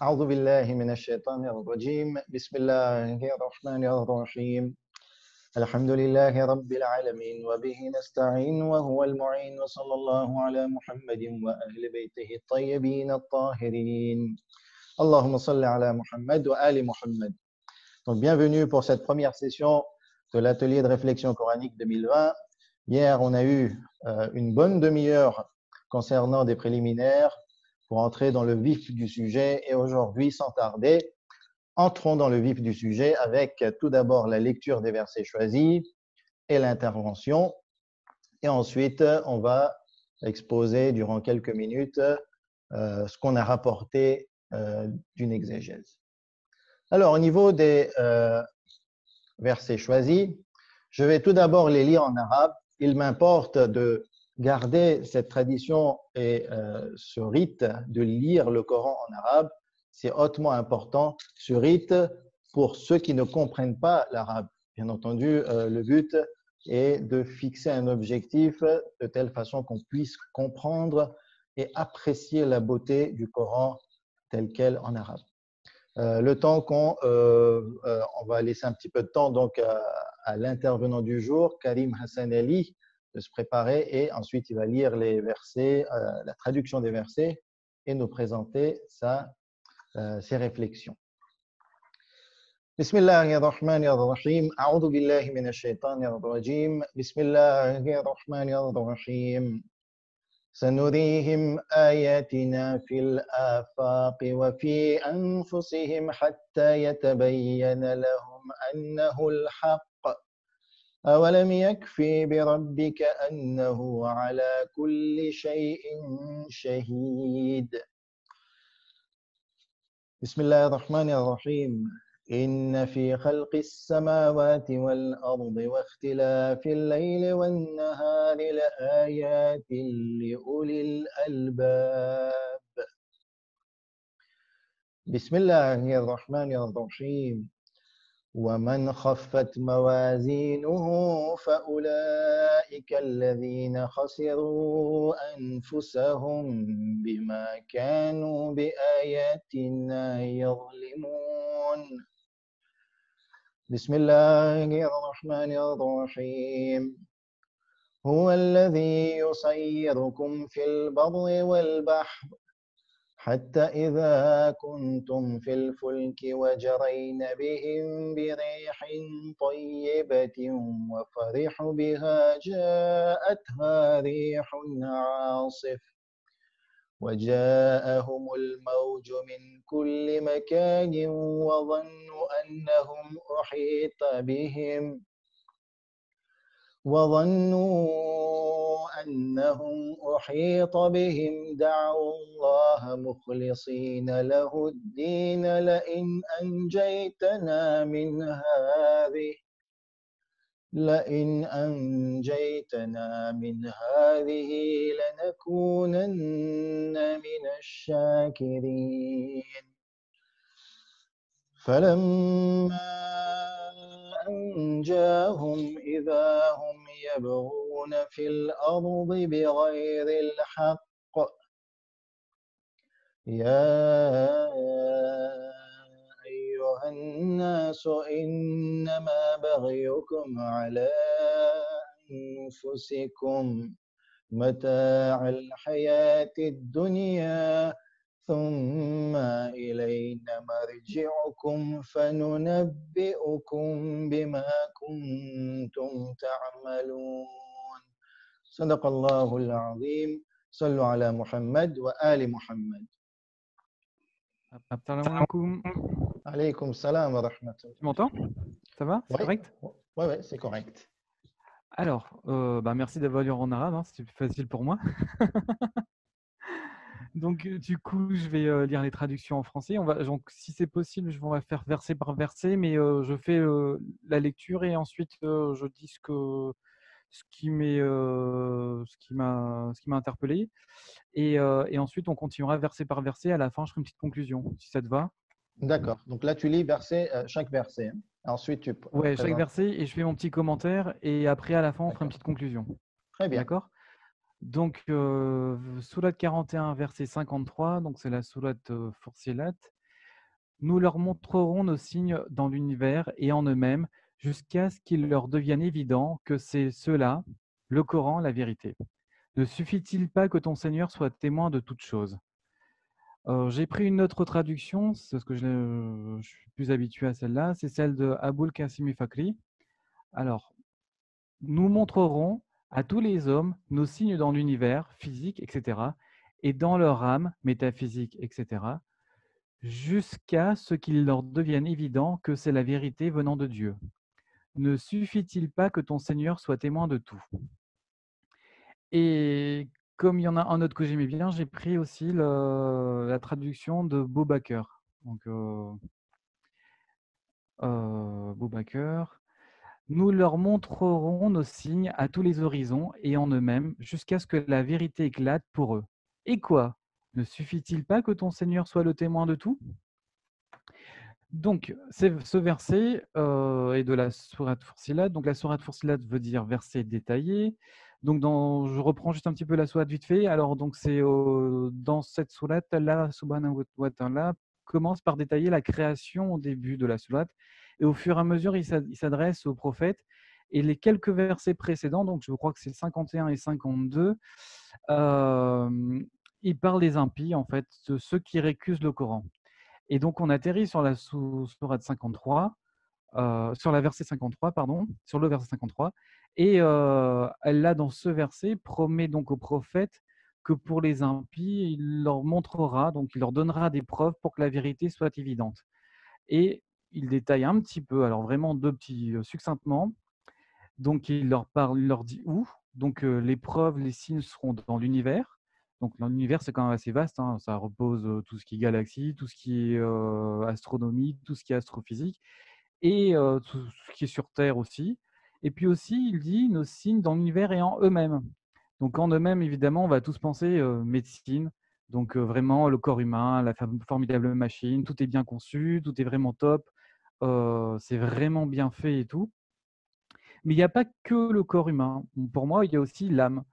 أعوذ بالله من الشيطان الرجيم بسم الله الرحمن الرحيم الحمد لله رب العالمين وبه نستعين وهو المعين وصلى الله على محمد وأهل بيته الطيبين الطاهرين اللهم صل على محمد وآل محمد. Donc, bienvenue pour cette première session de l'atelier de réflexion coranique 2020. Hier, on a eu une bonne demi-heure concernant des préliminaires pour entrer dans le vif du sujet. Et aujourd'hui, sans tarder, entrons dans le vif du sujet avec tout d'abord la lecture des versets choisis et l'intervention. Et ensuite, on va exposer durant quelques minutes ce qu'on a rapporté d'une exégèse. Alors, au niveau des versets choisis, je vais tout d'abord les lire en arabe. Il m'importe de garder cette tradition et ce rite de lire le Coran en arabe. C'est hautement important, ce rite, pour ceux qui ne comprennent pas l'arabe. Bien entendu, le but est de fixer un objectif de telle façon qu'on puisse comprendre et apprécier la beauté du Coran tel quel en arabe. Le temps on va laisser un petit peu de temps donc à l'intervenant du jour, Karim Hassan Ali, de se préparer et ensuite il va lire les versets, la traduction des versets et nous présenter ses réflexions. بسم الله الرحمن الرحيم أعوذ بالله من الشيطان الرجيم بسم الله الرحمن الرحيم سنريهم آياتنا في الآفاق وفي أنفسهم حتى يتبين لهم أنه الحق أولم يكفي بربك أنه على كل شيء شهيد بسم الله الرحمن الرحيم إن في خلق السماوات والأرض واختلاف الليل والنهار لآيات لأولي الألباب بسم الله الرحمن الرحيم ومن خفت موازينه فأولئك الذين خسروا أنفسهم بما كانوا بآياتنا يظلمون بسم الله الرحمن الرحيم هو الذي يصيركم في البر والبحر حتى إذا كنتم في الفلك وجرين بهم بريح طيبة وفرحوا بها جاءتها ريح عاصف وجاءهم الموج من كل مكان وظنوا أنهم أحيط بهم دعوا الله مخلصين له الدين لئن أنجيتنا من هذه لنكونن من الشاكرين فلما أنجاهم إذا هم يبغون في الأرض بغير الحق يا أيها الناس إنما بغيكم على أنفسكم متاع الحياة الدنيا ثم إلينا مرجعكم فننبئكم بما كنتم تعملون صدق الله العظيم صلوا على محمد وآل محمد Assalamu alaikum. Alaykoum salam wa rahmatullah. Tu m'entends? Ça va? C'est Oui, correct? ouais, c'est correct. Alors, merci d'avoir lu en arabe, hein, c'était plus facile pour moi. Donc, du coup, je vais lire les traductions en français. Donc, si c'est possible, on va faire verset par verset, mais je fais la lecture et ensuite je dis ce qui m'a interpellé. Et ensuite, on continuera verset par verset. À la fin, je ferai une petite conclusion, si ça te va. D'accord. Donc là, tu lis chaque verset. Hein. Ensuite, tu Ouais, chaque présentes. verset et je fais mon petit commentaire et après, à la fin, on fera une petite conclusion. Très bien. D'accord? Donc, sourate 41, verset 53, donc c'est la sourate Fussilat. Nous leur montrerons nos signes dans l'univers et en eux-mêmes, jusqu'à ce qu'il leur devienne évident que c'est cela, le Coran, la vérité. Ne suffit-il pas que ton Seigneur soit témoin de toutes choses? J'ai pris une autre traduction, c'est parce que je suis plus habitué à celle-là, c'est celle de Aboul Qasim Fakri. Alors, nous montrerons à tous les hommes nos signes dans l'univers physique, etc., et dans leur âme métaphysique, etc., jusqu'à ce qu'il leur devienne évident que c'est la vérité venant de Dieu. Ne suffit-il pas que ton Seigneur soit témoin de tout? Et comme il y en a un autre que j'aimais bien, j'ai pris aussi la traduction de Boubaker. Donc, Boubaker. Nous leur montrerons nos signes à tous les horizons et en eux-mêmes, jusqu'à ce que la vérité éclate pour eux. Et quoi? Ne suffit-il pas que ton Seigneur soit le témoin de tout? Donc, ce verset est de la sourate Fussilat. Donc, la sourate Fussilat veut dire verset détaillé. Donc, je reprends juste un petit peu la sourate vite fait. Alors, donc, c'est dans cette sourate, Allah subhanahu wa ta'ala commence par détailler la création au début de la sourate. Et au fur et à mesure, il s'adresse aux prophètes. Et les quelques versets précédents, donc je crois que c'est 51 et 52, il parle des impies, en fait, de ceux qui récusent le Coran. Et donc, on atterrit sur la sourate 53, sur la verset 53, pardon, sur le verset 53. Et elle, là, dans ce verset, promet donc aux prophètes que pour les impies, il leur montrera, donc il leur donnera des preuves pour que la vérité soit évidente. Et il détaille un petit peu, alors vraiment deux petits, succinctement. Donc il leur parle, il leur dit où. Donc les preuves, les signes seront dans l'univers. Donc dans l'univers, c'est quand même assez vaste, hein. Ça repose tout ce qui est galaxie, tout ce qui est astronomie, tout ce qui est astrophysique et tout ce qui est sur Terre aussi. Et puis aussi, il dit nos signes dans l'univers et en eux-mêmes. Donc en eux-mêmes, évidemment, on va tous penser médecine. Donc vraiment le corps humain, la formidable machine, tout est bien conçu, tout est vraiment top, c'est vraiment bien fait et tout. Mais il n'y a pas que le corps humain. Pour moi, il y a aussi l'âme.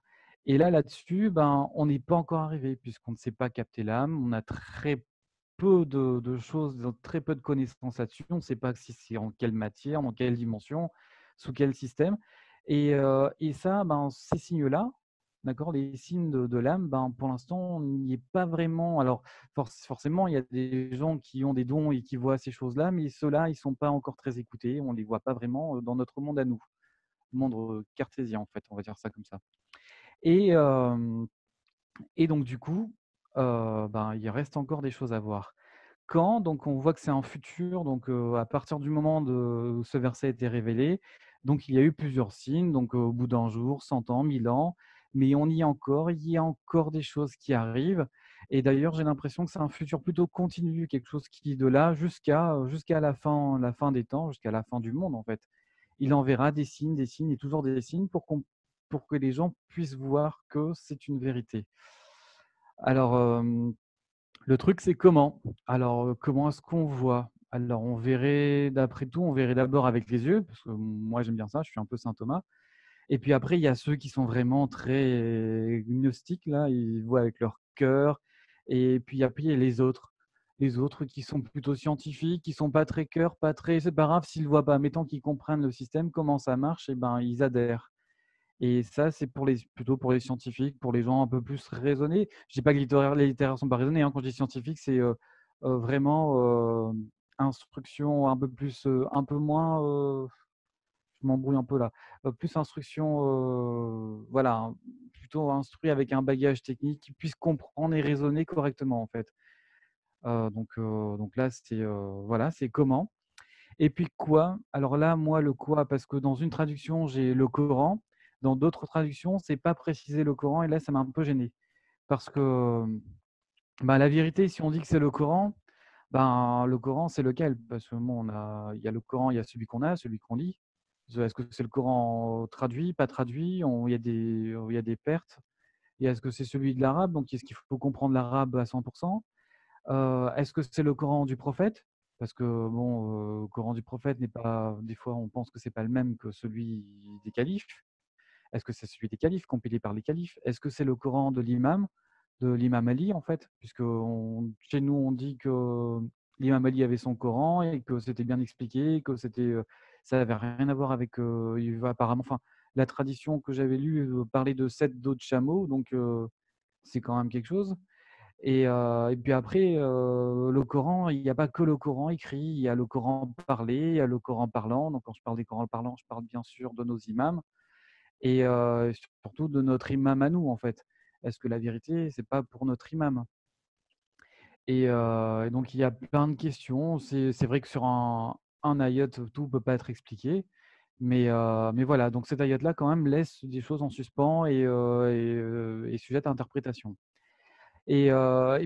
Et là, là-dessus, ben, on n'est pas encore arrivé puisqu'on ne sait pas capter l'âme. On a très peu de choses, très peu de connaissances là-dessus. On ne sait pas si c'est en quelle matière, dans quelle dimension, sous quel système. Et ça, ben, ces signes-là, d'accord, les signes de l'âme, ben, pour l'instant, on n'y est pas vraiment. Alors, forcément, il y a des gens qui ont des dons et qui voient ces choses-là, mais ceux-là, ils ne sont pas encore très écoutés. On ne les voit pas vraiment dans notre monde à nous, monde cartésien, en fait, on va dire ça comme ça. Et, et donc, du coup, ben, il reste encore des choses à voir. Quand, donc on voit que c'est un futur, donc à partir du moment où ce verset a été révélé, donc il y a eu plusieurs signes, donc au bout d'un jour, 100 ans, 1000 ans, mais on y est encore, il y a encore des choses qui arrivent. Et d'ailleurs, j'ai l'impression que c'est un futur plutôt continu, quelque chose qui, de là jusqu'à la fin des temps, jusqu'à la fin du monde, en fait. Il enverra des signes et toujours des signes pour que les gens puissent voir que c'est une vérité. Alors, le truc, c'est comment? Alors, comment est-ce qu'on voit? Alors, on verrait, d'après tout, on verrait d'abord avec les yeux, parce que moi, j'aime bien ça, je suis un peu saint Thomas. Et puis après, il y a ceux qui sont vraiment très gnostiques, là, ils voient avec leur cœur. Et puis après, il y a les autres. Les autres qui sont plutôt scientifiques, qui sont pas très cœur, pas très. C'est pas grave s'ils ne voient pas. Mettons qu'ils comprennent le système, comment ça marche, et ben ils adhèrent. Et ça, c'est plutôt pour les scientifiques, pour les gens un peu plus raisonnés. Je dis pas que les littéraires sont pas raisonnés, hein. Quand je dis scientifique, c'est vraiment instruction un peu plus, un peu moins. Je m'embrouille un peu là. Plus instruction, voilà, hein, plutôt instruit avec un bagage technique qui puisse comprendre et raisonner correctement en fait. Donc là, c'est voilà, c'est comment. Et puis quoi? Alors là, moi, le quoi, parce que dans une traduction, j'ai le Coran. Dans d'autres traductions, c'est pas précisé le Coran. Et là, ça m'a un peu gêné. Parce que bah, la vérité, si on dit que c'est le Coran, ben, le Coran, c'est lequel? Parce que bon, il y a le Coran, il y a celui qu'on a, celui qu'on lit. Est-ce que c'est le Coran traduit, pas traduit? Il y a des pertes. Et est-ce que c'est celui de l'arabe? Donc, est-ce qu'il faut comprendre l'arabe à 100%? Est-ce que c'est le Coran du prophète? Parce que bon, le Coran du prophète n'est pas, des fois, on pense que c'est pas le même que celui des califes. Est-ce que c'est celui des califes, compilé par les califes? Est-ce que c'est le Coran de l'imam Ali, en fait? Puisque chez nous, on dit que l'imam Ali avait son Coran et que c'était bien expliqué, que ça n'avait rien à voir avec apparemment, enfin, la tradition que j'avais lue parlait de 7 dos de chameau, donc c'est quand même quelque chose. Et puis après, le Coran, il n'y a pas que le Coran écrit, il y a le Coran parlé, il y a le Coran parlant. Donc quand je parle des Corans parlants, je parle bien sûr de nos imams et surtout de notre imam à nous, en fait. Est-ce que la vérité, c'est pas pour notre imam? Et donc il y a plein de questions. C'est vrai que sur un ayat, tout peut pas être expliqué. Mais voilà, donc cet ayat-là, quand même, laisse des choses en suspens et sujette à interprétation. Et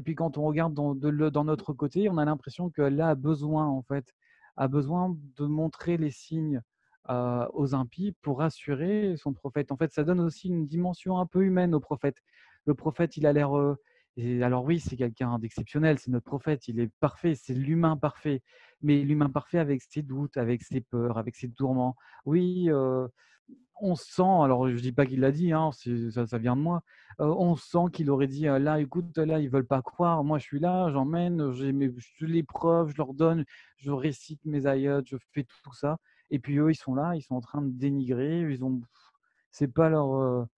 puis quand on regarde dans notre côté, on a l'impression qu'Allah a besoin, en fait, a besoin de montrer les signes aux impies pour rassurer son prophète. En fait, ça donne aussi une dimension un peu humaine au prophète. Le prophète, il a l'air. Et alors oui, c'est quelqu'un d'exceptionnel, c'est notre prophète, il est parfait, c'est l'humain parfait. Mais l'humain parfait avec ses doutes, avec ses peurs, avec ses tourments. Oui, on sent, alors je dis pas qu'il l'a dit, hein, ça vient de moi. On sent qu'il aurait dit là, écoute, là, ils veulent pas croire. Moi, je suis là, j'emmène, je les preuves, je leur donne, je récite mes ayats, je fais tout ça. Et puis eux, ils sont là, ils sont en train de dénigrer. C'est pas leur.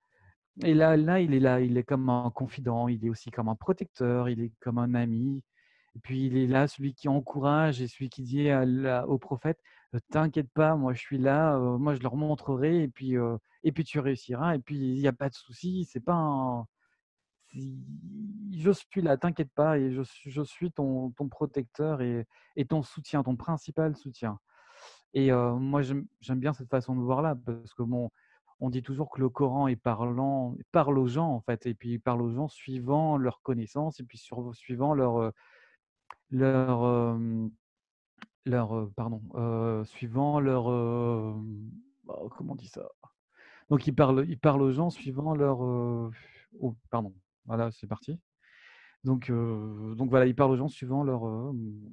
Et là, il est là, il est comme un confident, il est aussi comme un protecteur, il est comme un ami. Et puis il est là, celui qui encourage et celui qui dit au prophète, t'inquiète pas, moi je suis là, moi je leur montrerai et puis tu réussiras. Et puis il n'y a pas de souci, c'est pas un. Je suis là, t'inquiète pas, et je suis ton protecteur et ton soutien, ton principal soutien. Et moi, j'aime bien cette façon de voir là, parce que bon, on dit toujours que le Coran est parlant, il parle aux gens en fait, et puis il parle aux gens suivant leurs connaissances, et puis suivant leur, pardon, suivant leur, comment on dit ça? Donc il parle aux gens suivant leur, oh, pardon, voilà, c'est parti. Donc voilà, il parle aux gens suivant leur,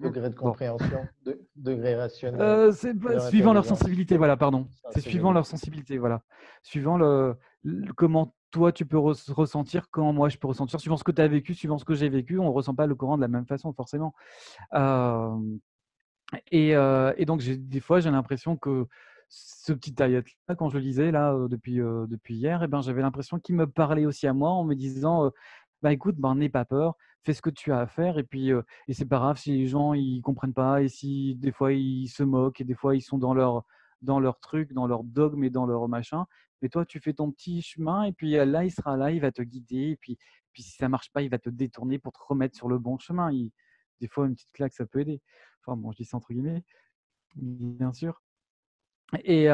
Degré de bon. compréhension, degré rationnel C'est de pas leur suivant leur intelligence, sensibilité, voilà, pardon. C'est suivant leur sensibilité. sensibilité, voilà. Suivant comment toi tu peux ressentir, comment moi je peux ressentir, suivant ce que tu as vécu, suivant ce que j'ai vécu, on ne ressent pas le Coran de la même façon, forcément. Euh, et donc des fois, j'ai l'impression que ce petit ayat-là, quand je le lisais là depuis hier, eh ben, j'avais l'impression qu'il me parlait aussi à moi en me disant, bah écoute, ben, n'aie pas peur, fais ce que tu as à faire, et c'est pas grave si les gens ils comprennent pas, et si des fois ils se moquent, et des fois ils sont dans leur truc, dans leur dogme et dans leur machin. Mais toi, tu fais ton petit chemin, et puis là, il sera là, il va te guider, et puis si ça marche pas, il va te détourner pour te remettre sur le bon chemin. Des fois, une petite claque, ça peut aider. Enfin bon, je dis ça entre guillemets, bien sûr. Et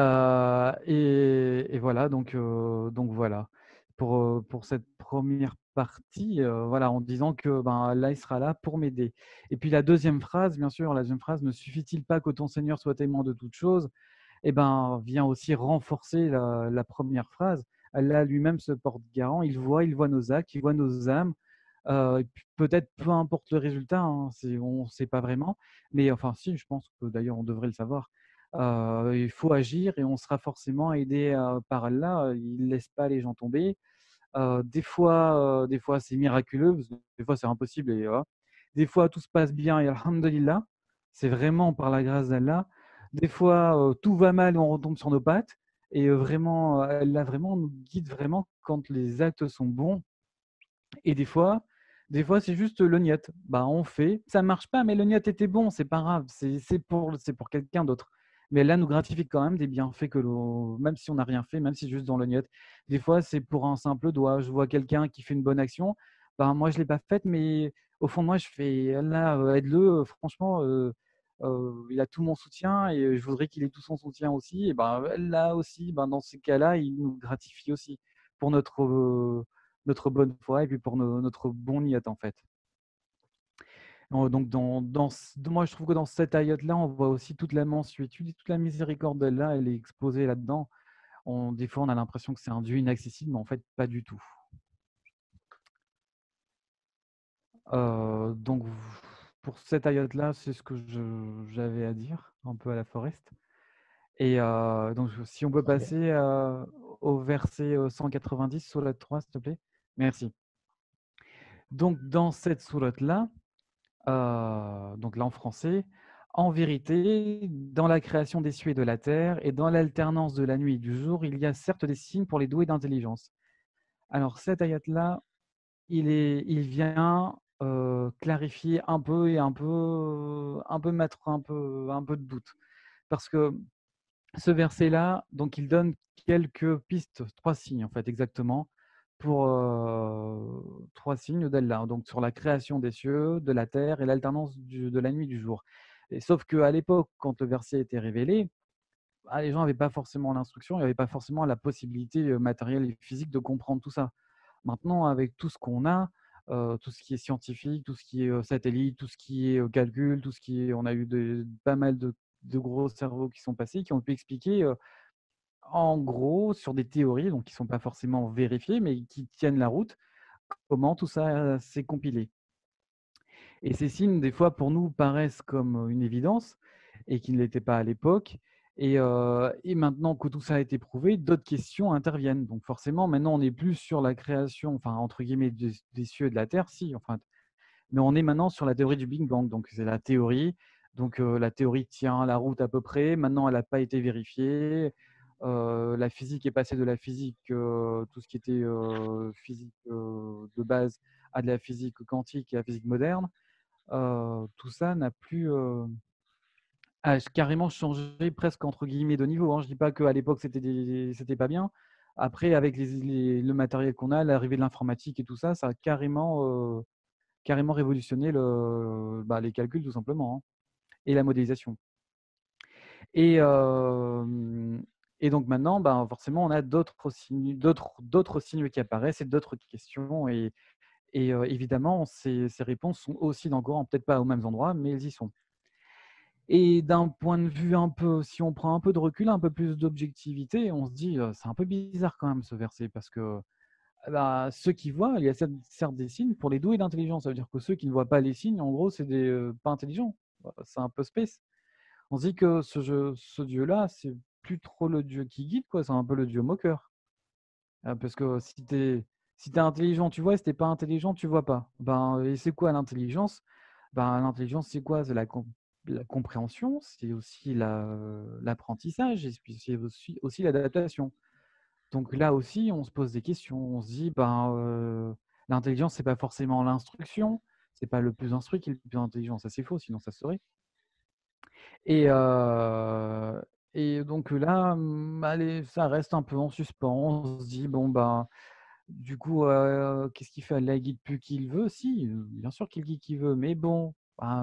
voilà, donc voilà. Pour cette première partie, voilà, en disant que ben, Allah il sera là pour m'aider. Et puis la deuxième phrase, bien sûr, la deuxième phrase, ne suffit-il pas que ton Seigneur soit aimant de toutes choses? Eh ben, vient aussi renforcer la première phrase. Allah lui-même se porte garant, il voit nos actes, il voit nos âmes. Et puis peut-être peu importe le résultat, hein, on ne sait pas vraiment, mais enfin si, je pense que d'ailleurs on devrait le savoir. Il faut agir et on sera forcément aidé par Allah. Il ne laisse pas les gens tomber. Des fois c'est miraculeux, parce que des fois c'est impossible et voilà. Des fois tout se passe bien et alhamdulillah, c'est vraiment par la grâce d'Allah. Des fois tout va mal et on retombe sur nos pattes, et vraiment Allah vraiment nous guide vraiment quand les actes sont bons. Et des fois c'est juste le niet. Bah, on fait, ça marche pas, mais le niet était bon, c'est pas grave, c'est pour quelqu'un d'autre. Mais là, nous gratifie quand même des bienfaits même si on n'a rien fait, même si c'est juste dans le niet. Des fois, c'est pour un simple doigt. Je vois quelqu'un qui fait une bonne action, bah, moi, je l'ai pas faite, mais au fond de moi, je fais, là, aide-le, franchement, il a tout mon soutien et je voudrais qu'il ait tout son soutien aussi. Et ben, là aussi, ben, dans ces cas-là, il nous gratifie aussi pour notre bonne foi et puis pour notre bon niyat en fait. Donc moi je trouve que dans cette ayat-là, on voit aussi toute la mansuétude et toute la miséricorde d'Allah, elle est exposée là-dedans. Des fois, on a l'impression que c'est un Dieu inaccessible, mais en fait, pas du tout. Donc pour cette ayat-là, c'est ce que j'avais à dire, un peu à la Forest. Et donc si on peut Ok. passer au verset 190, sourate 3, s'il te plaît. Merci. Donc dans cette sourate-là, donc là en français, en vérité, dans la création des cieux et de la terre, et dans l'alternance de la nuit et du jour, il y a certes des signes pour les doués d'intelligence. Alors cet ayat-là, il vient clarifier un peu et un peu mettre un peu de doute. Parce que ce verset-là, donc il donne quelques pistes, 3 signes en fait exactement, pour 3 signes d'Allah, donc sur la création des cieux, de la terre et l'alternance de la nuit et du jour. Et sauf qu'à l'époque, quand le verset était révélé, les gens n'avaient pas forcément l'instruction, il n'y avait pas forcément la possibilité matérielle et physique de comprendre tout ça. Maintenant, avec tout ce qu'on a, tout ce qui est scientifique, tout ce qui est satellite, tout ce qui est calcul, tout ce qui est, on a eu pas mal de gros cerveaux qui sont passés, qui ont pu expliquer en gros sur des théories, donc qui ne sont pas forcément vérifiées, mais qui tiennent la route, comment tout ça s'est compilé. Et ces signes, des fois, pour nous, paraissent comme une évidence et qui ne l'étaient pas à l'époque. Et maintenant que tout ça a été prouvé, d'autres questions interviennent. Donc forcément, maintenant, on n'est plus sur la création, enfin, entre guillemets, des cieux et de la terre, si, enfin, mais on est maintenant sur la théorie du Big Bang. Donc c'est la théorie. Donc la théorie tient la route à peu près. Maintenant, elle n'a pas été vérifiée. La physique est passée de la physique, tout ce qui était physique de base, à de la physique quantique et à la physique moderne. Tout ça n'a plus a carrément changé presque entre guillemets de niveau. Hein. Je ne dis pas qu'à l'époque c'était pas bien. Après, avec le matériel qu'on a, l'arrivée de l'informatique et tout ça, ça a carrément révolutionné les calculs tout simplement, hein, et la modélisation. Et, euh, et donc maintenant, forcément, on a d'autres signes qui apparaissent et d'autres questions. Et évidemment, ces réponses sont aussi dans le Coran, peut-être pas aux mêmes endroits, mais elles y sont. Et d'un point de vue un peu, si on prend un peu de recul, un peu plus d'objectivité, on se dit, c'est un peu bizarre quand même ce verset, parce que ceux qui voient, il y a certes des signes pour les doués d'intelligence. Ça veut dire que ceux qui ne voient pas les signes, en gros, c'est des pas intelligents. C'est un peu space. On se dit que ce Dieu-là, c'est plus trop le Dieu qui guide, quoi. C'est un peu le Dieu moqueur. Parce que si t'es intelligent, tu vois, et si t'es pas intelligent, tu vois pas. Et c'est quoi l'intelligence? L'intelligence, c'est quoi? C'est la compréhension, c'est aussi l'apprentissage, et puis c'est aussi l'adaptation. Donc là aussi, on se pose des questions. On se dit, l'intelligence, c'est pas forcément l'instruction. C'est pas le plus instruit qui est le plus intelligent. Ça, c'est faux, sinon ça serait. Et, euh, et donc là, allez, ça reste un peu en suspens. On se dit, bon, du coup, qu'est-ce qu'il fait? Allah, il guide plus qui il veut? Si, bien sûr qu'il guide qui veut. Mais bon,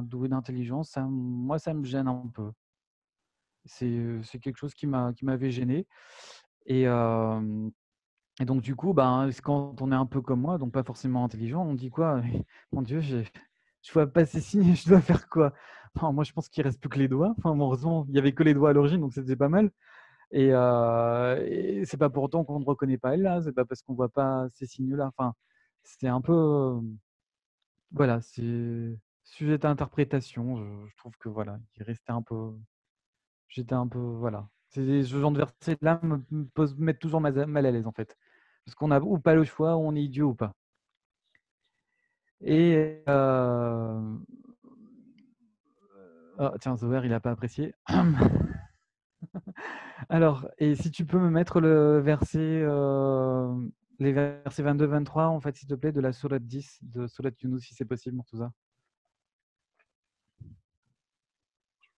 doué d'intelligence, moi, ça me gêne un peu. C'est quelque chose qui m'avait gêné. Et, euh, et donc, du coup, quand on est un peu comme moi, donc pas forcément intelligent, on dit quoi? Mon Dieu, je vois pas ces signes, je dois faire quoi? Moi, je pense qu'il reste plus que les doigts. Enfin, bon, heureusement, il y avait que les doigts à l'origine, donc c'était pas mal. Et c'est pas pour autant qu'on ne reconnaît pas elle là, c'est pas parce qu'on voit pas ces signes-là. Enfin, c'est un peu, voilà, c'est sujet à interprétation. Je trouve que voilà, il restait un peu, j'étais un peu, voilà. Ce genre de verset-là me met toujours mal à l'aise en fait, parce qu'on a ou pas le choix, ou on est idiot ou pas. Et oh, tiens, Zoher, il a pas apprécié. Alors, et si tu peux me mettre les versets 22-23, en fait, s'il te plaît, de la sourate 10, de sourate Yunus, si c'est possible, pour tout ça.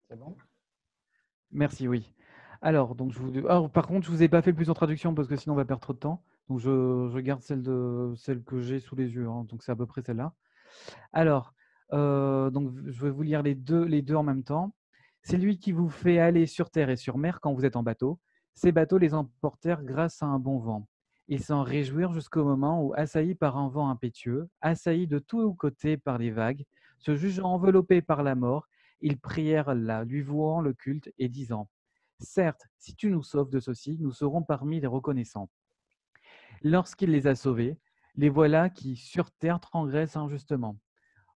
C'est bon? Merci, oui. Alors, par contre, je vous ai pas fait le plus en traduction parce que sinon on va perdre trop de temps. Donc, je garde celle que j'ai sous les yeux. Hein. Donc, c'est à peu près celle-là. Alors, donc, je vais vous lire les deux en même temps. C'est lui qui vous fait aller sur terre et sur mer quand vous êtes en bateau. Ces bateaux les emportèrent grâce à un bon vent. Ils s'en réjouirent jusqu'au moment où, assaillis par un vent impétueux, assaillis de tous côtés par les vagues, se jugeant enveloppés par la mort, ils prièrent là, lui vouant le culte et disant: Certes, si tu nous sauves de ceci, nous serons parmi les reconnaissants. Lorsqu'il les a sauvés, les voilà qui, sur terre, transgressent injustement.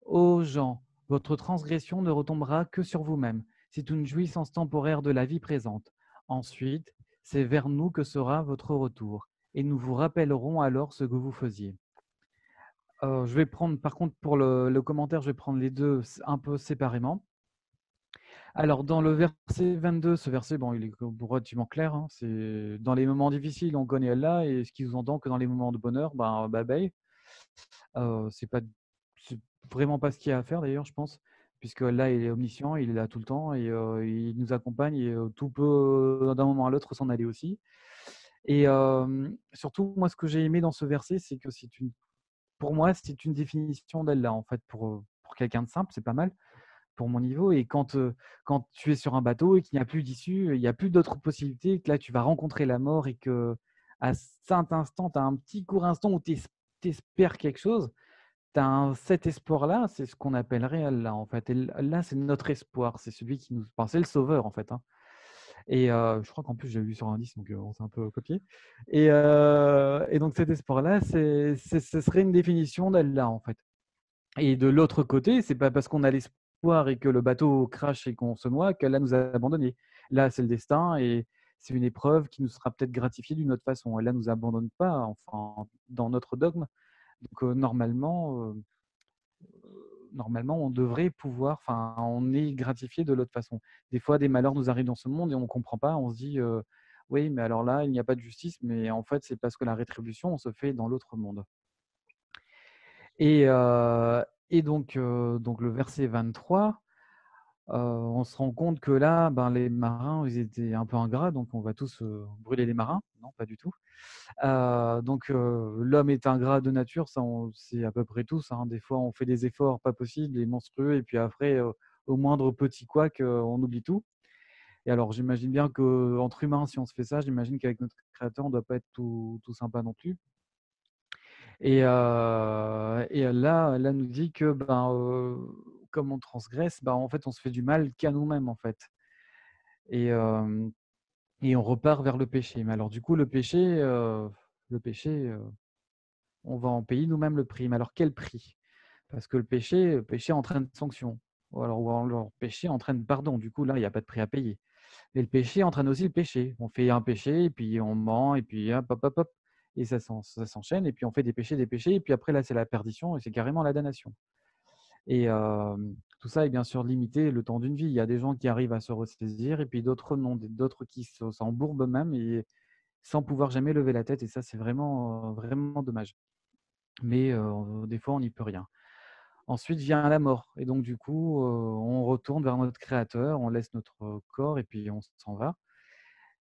Ô gens, votre transgression ne retombera que sur vous-même. C'est une jouissance temporaire de la vie présente. Ensuite, c'est vers nous que sera votre retour, et nous vous rappellerons alors ce que vous faisiez. Je vais prendre, par contre, pour le commentaire, je vais prendre les deux un peu séparément. Alors, dans le verset 22, ce verset, bon, il est relativement clair, hein, c'est dans les moments difficiles, on connaît Allah, et ce qui sous-entend que dans les moments de bonheur, ben, bye bye. C'est pas, c'est vraiment pas ce qu'il y a à faire d'ailleurs, je pense, puisque Allah, il est omniscient, il est là tout le temps et il nous accompagne et tout peut, d'un moment à l'autre, s'en aller aussi. Et surtout, moi, ce que j'ai aimé dans ce verset, c'est que pour moi, c'est une définition d'Allah, en fait, pour quelqu'un de simple, c'est pas mal pour mon niveau. Et quand tu es sur un bateau et qu'il n'y a plus d'issue, il n'y a plus d'autres possibilités, que là, tu vas rencontrer la mort et que à cet instant, tu as un petit court instant où tu espères quelque chose, cet espoir-là, c'est ce qu'on appellerait Allah, en fait. Et là, c'est notre espoir, c'est celui qui nous. Enfin, c'est le sauveur, en fait, hein. Et je crois qu'en plus, j'ai vu sur un indice, donc on s'est un peu copié. Et donc, cet espoir-là, ce serait une définition d'Allah, en fait. Et de l'autre côté, c'est pas parce qu'on a l'espoir et que le bateau crache et qu'on se noie qu'Allah nous a abandonnés. Là, c'est le destin et c'est une épreuve qui nous sera peut-être gratifiée d'une autre façon. Allah ne nous abandonne pas, enfin, dans notre dogme. Donc, normalement, on devrait pouvoir, enfin, on est gratifié de l'autre façon. Des fois, des malheurs nous arrivent dans ce monde et on ne comprend pas. On se dit, oui, mais alors là, il n'y a pas de justice. Mais en fait, c'est parce que la rétribution, on se fait dans l'autre monde. Et, donc le verset 23, on se rend compte que là, ben, les marins, ils étaient un peu ingrats, donc on va tous brûler les marins. Non, pas du tout. Donc l'homme est ingrat de nature, ça on sait à peu près tous, hein. Des fois, on fait des efforts pas possibles et monstrueux, et puis après, au moindre petit couac, on oublie tout. Et alors, j'imagine bien qu'entre humains, si on se fait ça, j'imagine qu'avec notre créateur, on ne doit pas être tout sympa non plus. Et là nous dit que ben, comme on transgresse, ben, en fait, on se fait du mal qu'à nous-mêmes, en fait. Et, euh, et on repart vers le péché. Mais alors, du coup, le péché, on va en payer nous-mêmes le prix. Mais alors, quel prix? Parce que le péché entraîne sanction. Ou alors, le péché entraîne pardon. Du coup, là, il n'y a pas de prix à payer. Et le péché entraîne aussi le péché. On fait un péché, et puis on ment, et puis hop, hop, hop, hop. Et ça s'enchaîne, et puis on fait des péchés, et puis après, là, c'est la perdition, et c'est carrément la damnation. Et tout ça est bien sûr limité le temps d'une vie. Il y a des gens qui arrivent à se ressaisir, et puis d'autres non, d'autres qui s'embourbent même, et sans pouvoir jamais lever la tête, et ça, c'est vraiment, vraiment dommage. Mais des fois, on n'y peut rien. Ensuite vient la mort, et donc du coup, on retourne vers notre Créateur, on laisse notre corps, et puis on s'en va.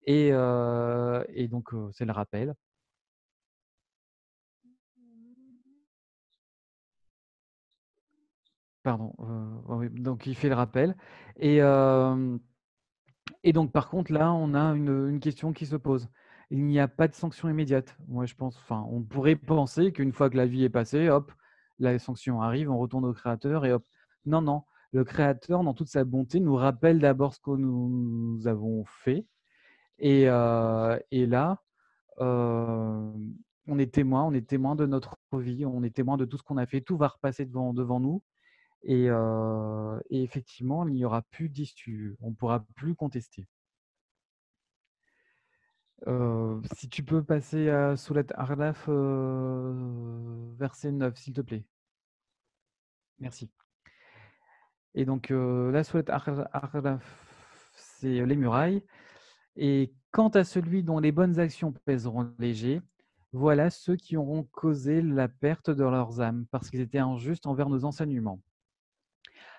Et donc, c'est le rappel. Pardon, oui, donc il fait le rappel. Et, et donc, par contre, là, on a une question qui se pose. Il n'y a pas de sanction immédiate. Moi, je pense, enfin, on pourrait penser qu'une fois que la vie est passée, hop, la sanction arrive, on retourne au Créateur et hop. Non, non. Le Créateur, dans toute sa bonté, nous rappelle d'abord ce que nous avons fait. Et là, euh, on est témoin de notre vie, on est témoin de tout ce qu'on a fait. Tout va repasser devant nous. Et effectivement, il n'y aura plus d'issue. On ne pourra plus contester. Si tu peux passer à Soulat Arlaf, verset 9, s'il te plaît. Merci. Et donc, la Soulat Arlaf, c'est les murailles. Et quant à celui dont les bonnes actions pèseront léger, voilà ceux qui auront causé la perte de leurs âmes, parce qu'ils étaient injustes envers nos enseignements.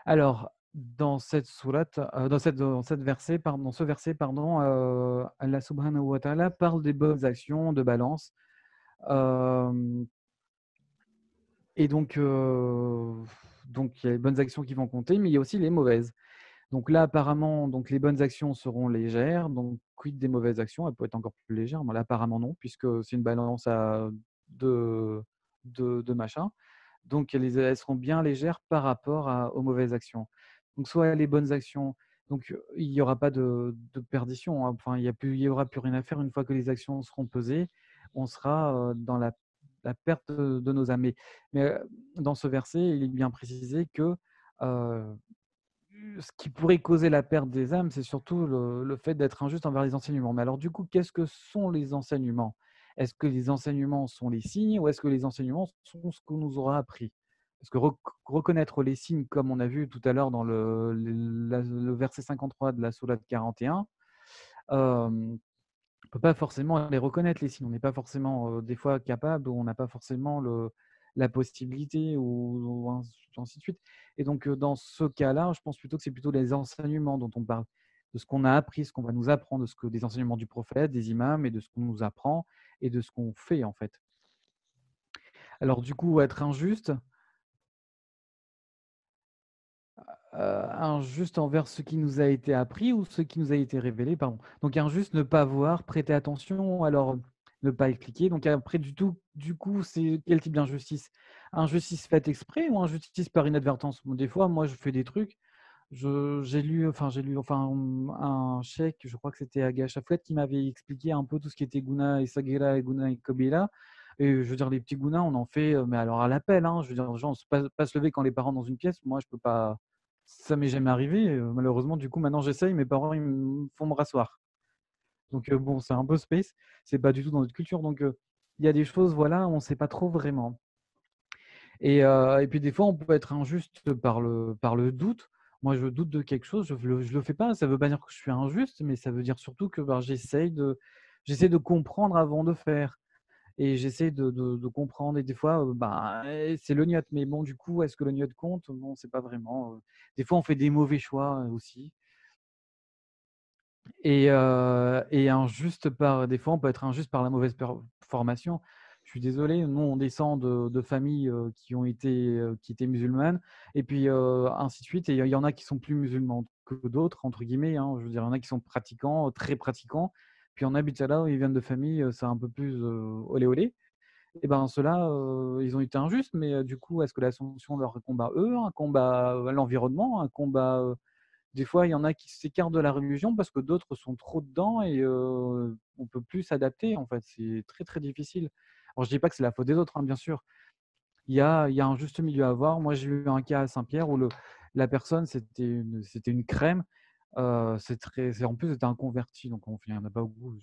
Alors, dans cette sourate, dans ce verset, pardon, Allah subhanahu wa ta'ala parle des bonnes actions de balance. Et donc, il y a les bonnes actions qui vont compter, mais il y a aussi les mauvaises. Donc là, apparemment, donc les bonnes actions seront légères. Donc, quid des mauvaises actions? Elles peuvent être encore plus légères, mais là, apparemment non, puisque c'est une balance de machin. Donc, elles seront bien légères par rapport aux mauvaises actions. Donc, soit les bonnes actions, donc il n'y aura pas de perdition, hein. Enfin, il y aura plus rien à faire une fois que les actions seront pesées. On sera dans la perte de nos âmes. Mais dans ce verset, il est bien précisé que euh, ce qui pourrait causer la perte des âmes, c'est surtout le fait d'être injuste envers les enseignements. Mais alors, du coup, qu'est-ce que sont les enseignements? Est-ce que les enseignements sont les signes ou est-ce que les enseignements sont ce qu'on nous aura appris? Parce que reconnaître les signes, comme on a vu tout à l'heure dans le verset 53 de la sourate 41, on ne peut pas forcément les reconnaître, les signes. On n'est pas forcément des fois capable ou on n'a pas forcément la possibilité ou ainsi de suite. Et donc, dans ce cas-là, je pense plutôt que c'est plutôt les enseignements dont on parle, de ce qu'on a appris, ce qu'on va nous apprendre, des enseignements du prophète, des imams et de ce qu'on nous apprend et de ce qu'on fait en fait. Alors du coup, être injuste, injuste envers ce qui nous a été appris ou ce qui nous a été révélé, pardon. Donc injuste, ne pas voir, prêter attention, alors ne pas expliquer. Donc après, du coup, c'est quel type d'injustice? Injustice faite exprès ou injustice par inadvertance? Bon, des fois, moi, je fais des trucs. J'ai lu un cheikh, je crois que c'était Aga Chafouet, qui m'avait expliqué un peu tout ce qui était Guna et Sagera et Guna et Kobela. Et je veux dire, les petits Guna, on en fait, mais alors à l'appel, hein. Je veux dire, les gens, pas se lever quand les parents dans une pièce. Moi, je peux pas. Ça m'est jamais arrivé. Malheureusement, du coup, maintenant, j'essaye. Mes parents, ils me font me rasseoir. Donc, bon, c'est un peu space. C'est pas du tout dans notre culture. Donc, il y a des choses, voilà, on ne sait pas trop vraiment. Et puis, des fois, on peut être injuste par le doute. Moi, je doute de quelque chose, je le fais pas. Ça veut pas dire que je suis injuste, mais ça veut dire surtout que j'essaie de comprendre avant de faire. Et j'essaie de comprendre. Et des fois, c'est le gnôle. Mais bon, du coup, est-ce que le gnôle compte? Bon, c'est pas vraiment. Des fois, on fait des mauvais choix aussi. Et des fois, on peut être injuste par la mauvaise formation. Je suis désolé, nous, on descend de familles qui étaient musulmanes, et puis ainsi de suite. Et il y en a qui sont plus musulmans que d'autres, entre guillemets, hein. Je veux dire, il y en a qui sont pratiquants, très pratiquants. Puis on habite là où ils viennent de familles, c'est un peu plus olé olé. Et ben ceux-là, ils ont été injustes, mais du coup, est-ce que la sanction leur combat eux, un combat à l'environnement, un combat des fois, il y en a qui s'écartent de la religion parce que d'autres sont trop dedans et on peut plus s'adapter, en fait. C'est très, très difficile. Alors, je dis pas que c'est la faute des autres, hein, bien sûr. Il y a un juste milieu à avoir. Moi, j'ai eu un cas à Saint-Pierre où la personne, c'était une crème. En plus, c'était un converti, donc il n'y en a pas beaucoup.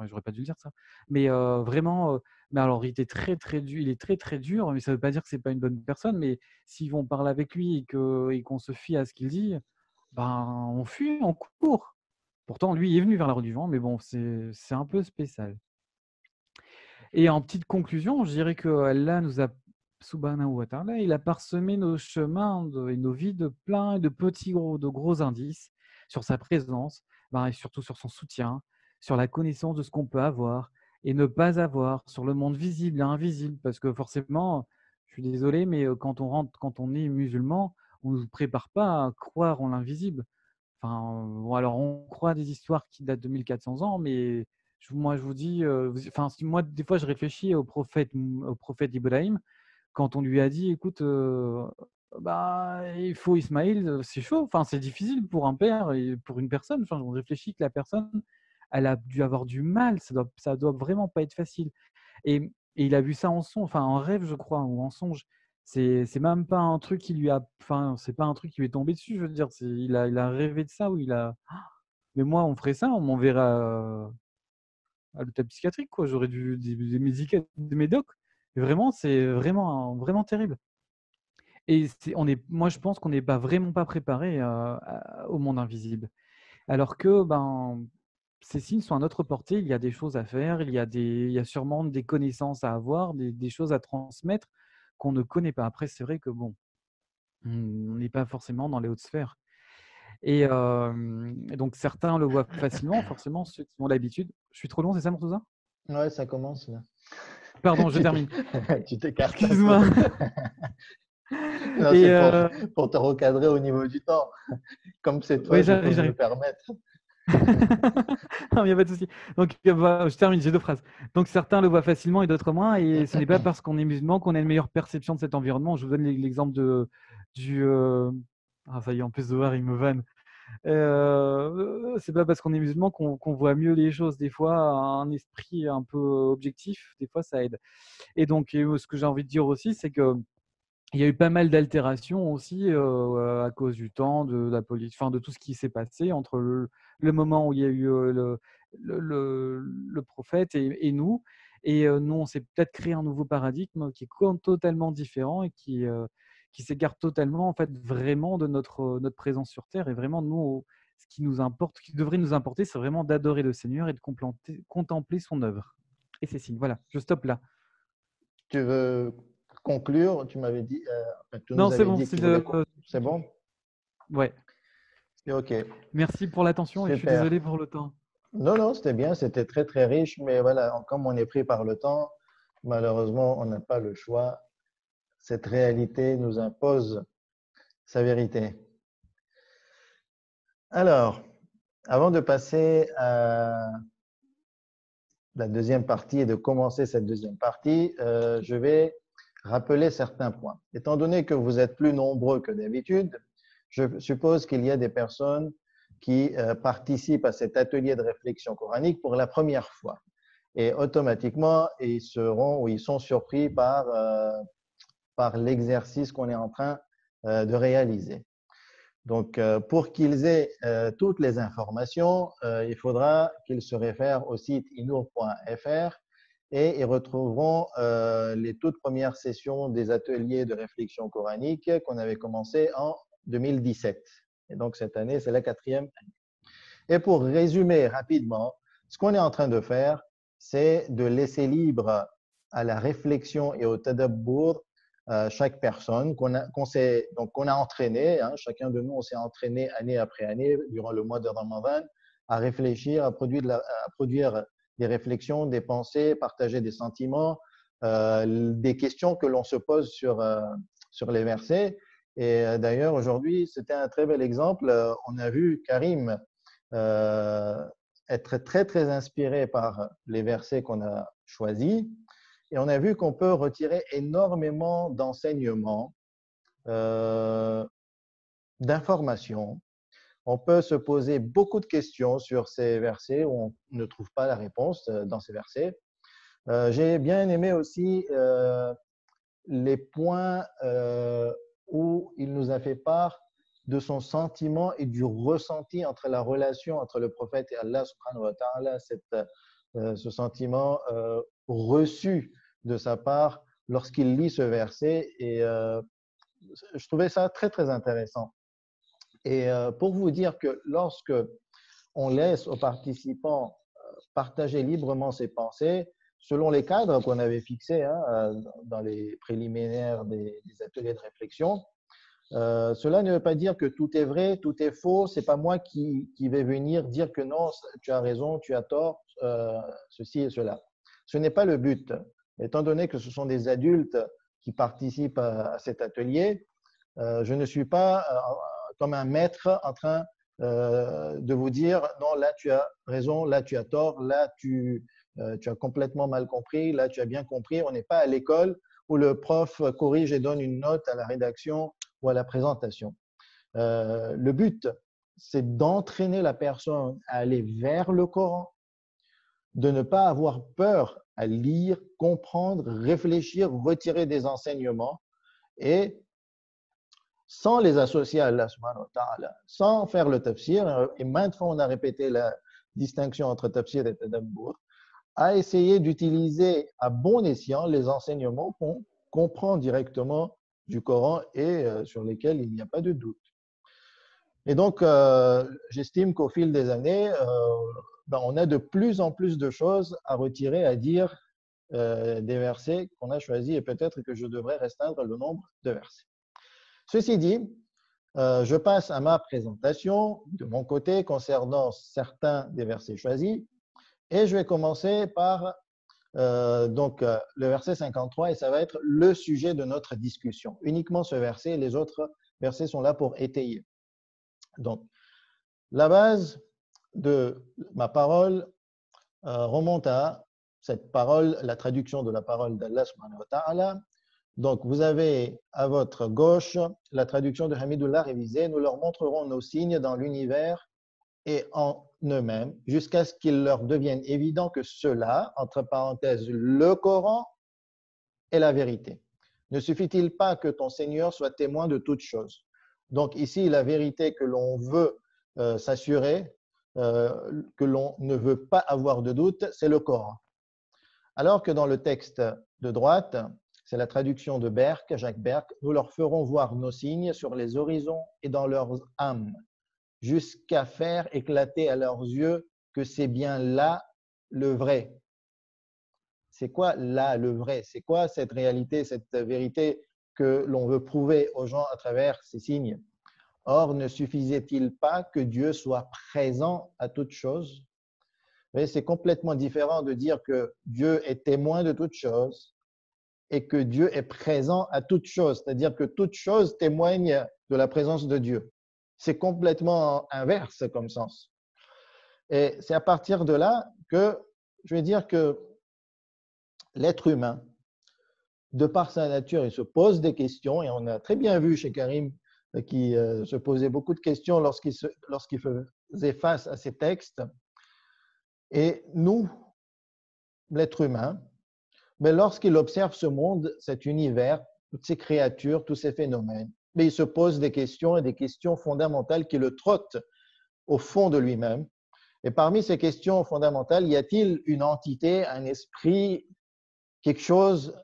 J'aurais pas dû le dire ça. Mais vraiment, mais alors, il était très, très dur. Il est très, très dur, mais ça ne veut pas dire que c'est pas une bonne personne. Mais s'ils vont parler avec lui et qu'on se fie à ce qu'il dit, ben, on fuit, on court. Pourtant, lui, il est venu vers la religion, mais bon, c'est un peu spécial. Et en petite conclusion, je dirais que Allah nous a, subhanahu wa ta'ala, il a parsemé nos chemins et nos vies de plein et de gros indices sur sa présence, et surtout sur son soutien, sur la connaissance de ce qu'on peut avoir et ne pas avoir, sur le monde visible et invisible. Parce que forcément, je suis désolé, mais quand on est musulman, on ne nous prépare pas à croire en l'invisible. Enfin, bon, alors on croit à des histoires qui datent de 1400 ans, mais moi je vous dis, moi des fois je réfléchis au prophète Ibrahim, quand on lui a dit, écoute, il faut Ismaïl, c'est chaud, enfin c'est difficile pour un père et pour une personne. Enfin, on réfléchit que la personne, elle a dû avoir du mal, ça doit vraiment pas être facile. Et il a vu ça en rêve, je crois, ou en songe. C'est même pas un truc c'est pas un truc qui lui est tombé dessus, je veux dire. Il a rêvé de ça, ou il a. Mais moi, on ferait ça, on m'enverrait à l'hôpital psychiatrique, quoi. J'aurais des médocs. Et vraiment, c'est vraiment terrible. Et moi, je pense qu'on n'est pas vraiment pas préparé au monde invisible. Alors que, ces signes sont à notre portée. Il y a des choses à faire, il y a sûrement des connaissances à avoir, des choses à transmettre qu'on ne connaît pas. Après, c'est vrai que bon, on n'est pas forcément dans les hautes sphères. Et donc, certains le voient facilement, forcément, ceux qui ont l'habitude. Je suis trop long, c'est ça, Murtaza? Ouais, ça commence là. Pardon, je Tu termine. tu t'écartes un peu. Excuse-moi. Non, Et c'est pour te recadrer au niveau du temps. Comme c'est toi, oui, je peux me le j'arrive. permettre. Non, il n'y a pas de souci. Donc, je termine, j'ai deux phrases. Donc, certains le voient facilement et d'autres moins. Et ce n'est pas parce qu'on est musulman qu'on a une meilleure perception de cet environnement. Je vous donne l'exemple du. Ah, ça y est, en plus, Zohar, il me vanne. C'est pas parce qu'on est musulman qu'on voit mieux les choses. Des fois, un esprit un peu objectif, des fois, ça aide. Et donc, ce que j'ai envie de dire aussi, c'est que il y a eu pas mal d'altérations aussi à cause du temps, de la police, enfin de tout ce qui s'est passé entre le moment où il y a eu le prophète et nous. Et nous, on s'est peut-être créé un nouveau paradigme qui est totalement différent et qui s'égare totalement, en fait, vraiment de notre présence sur Terre. Et vraiment, nous, ce qui nous importe, ce qui devrait nous importer, c'est vraiment d'adorer le Seigneur et de contempler son œuvre. Et c'est signe. Voilà, je stoppe là. Tu veux conclure? Tu m'avais dit, tu Non, nous c'est avais bon, dit que tu voulais. C'est bon? ouais. C'est OK. Merci pour l'attention et je suis Super. désolé pour le temps. Non, non, c'était bien, c'était très, très riche, mais voilà, comme on est pris par le temps, malheureusement, on n'a pas le choix. Cette réalité nous impose sa vérité. Alors, avant de passer à la deuxième partie et de commencer cette deuxième partie, je vais rappeler certains points. Étant donné que vous êtes plus nombreux que d'habitude, je suppose qu'il y a des personnes qui participent à cet atelier de réflexion coranique pour la première fois. Et automatiquement, ils seront ou ils sont surpris par l'exercice qu'on est en train de réaliser. Donc, pour qu'ils aient toutes les informations, il faudra qu'ils se réfèrent au site inour.fr et ils retrouveront les toutes premières sessions des ateliers de réflexion coranique qu'on avait commencé en 2017. Et donc, cette année, c'est la 4e année. Et pour résumer rapidement, ce qu'on est en train de faire, c'est de laisser libre à la réflexion et au tadabbur chaque personne qu'on a entraîné. Hein, chacun de nous, on s'est entraîné année après année durant le mois de Ramadan à réfléchir, à produire des réflexions, des pensées, partager des sentiments, des questions que l'on se pose sur les versets. Et d'ailleurs, aujourd'hui, c'était un très bel exemple. On a vu Karim être très, très inspiré par les versets qu'on a choisis. Et on a vu qu'on peut retirer énormément d'enseignements, d'informations. On peut se poser beaucoup de questions sur ces versets où on ne trouve pas la réponse dans ces versets. J'ai bien aimé aussi les points où il nous a fait part de son sentiment et du ressenti entre la relation entre le prophète et Allah subhanahu wa ta'ala, ce sentiment reçu de sa part lorsqu'il lit ce verset. Et je trouvais ça très, très intéressant. Et pour vous dire que lorsque on laisse aux participants partager librement ses pensées, selon les cadres qu'on avait fixés hein, dans les préliminaires des ateliers de réflexion, cela ne veut pas dire que tout est vrai, tout est faux. C'est pas moi qui vais venir dire que non, tu as raison, tu as tort, ceci et cela. Ce n'est pas le but. Étant donné que ce sont des adultes qui participent à cet atelier, je ne suis pas comme un maître en train de vous dire non, là tu as raison, là tu as tort, là tu as complètement mal compris, là tu as bien compris. On n'est pas à l'école où le prof corrige et donne une note à la rédaction ou à la présentation. Le but, c'est d'entraîner la personne à aller vers le Coran, de ne pas avoir peur à lire, comprendre, réfléchir, retirer des enseignements et sans les associer à Allah subhanahu wa ta'ala, sans faire le tafsir, et maintes fois on a répété la distinction entre tafsir et tadabbur, à essayer d'utiliser à bon escient les enseignements qu'on comprend directement du Coran et sur lesquels il n'y a pas de doute. Et donc, j'estime qu'au fil des années, on a de plus en plus de choses à retirer, à dire des versets qu'on a choisis et peut-être que je devrais restreindre le nombre de versets. Ceci dit, je passe à ma présentation de mon côté concernant certains des versets choisis et je vais commencer par le verset 53 et ça va être le sujet de notre discussion. Uniquement ce verset, les autres versets sont là pour étayer. Donc, la base de ma parole remonte à cette parole, la traduction de la parole d'Allah subhanahu wa ta'ala. Donc, vous avez à votre gauche la traduction de Hamidullah révisée. Nous leur montrerons nos signes dans l'univers et en eux-mêmes jusqu'à ce qu'il leur devienne évident que cela, entre parenthèses, le Coran, est la vérité. Ne suffit-il pas que ton Seigneur soit témoin de toutes choses? Donc ici, la vérité que l'on veut s'assurer, que l'on ne veut pas avoir de doute, c'est le Coran. Alors que dans le texte de droite, c'est la traduction de Berck, Jacques Berck, nous leur ferons voir nos signes sur les horizons et dans leurs âmes, jusqu'à faire éclater à leurs yeux que c'est bien là le vrai. C'est quoi là le vrai? C'est quoi cette réalité, cette vérité que l'on veut prouver aux gens à travers ces signes? Or, ne suffisait-il pas que Dieu soit présent à toute chose? C'est complètement différent de dire que Dieu est témoin de toute chose et que Dieu est présent à toute chose, c'est-à-dire que toute chose témoigne de la présence de Dieu. C'est complètement inverse comme sens. Et c'est à partir de là que je vais dire que l'être humain, de par sa nature, il se pose des questions, et on a très bien vu chez Karim qui se posait beaucoup de questions lorsqu'il faisait face à ces textes. Et nous, l'être humain, mais lorsqu'il observe ce monde, cet univers, toutes ces créatures, tous ces phénomènes, mais il se pose des questions et des questions fondamentales qui le trottent au fond de lui-même. Et parmi ces questions fondamentales, y a-t-il une entité, un esprit, quelque chose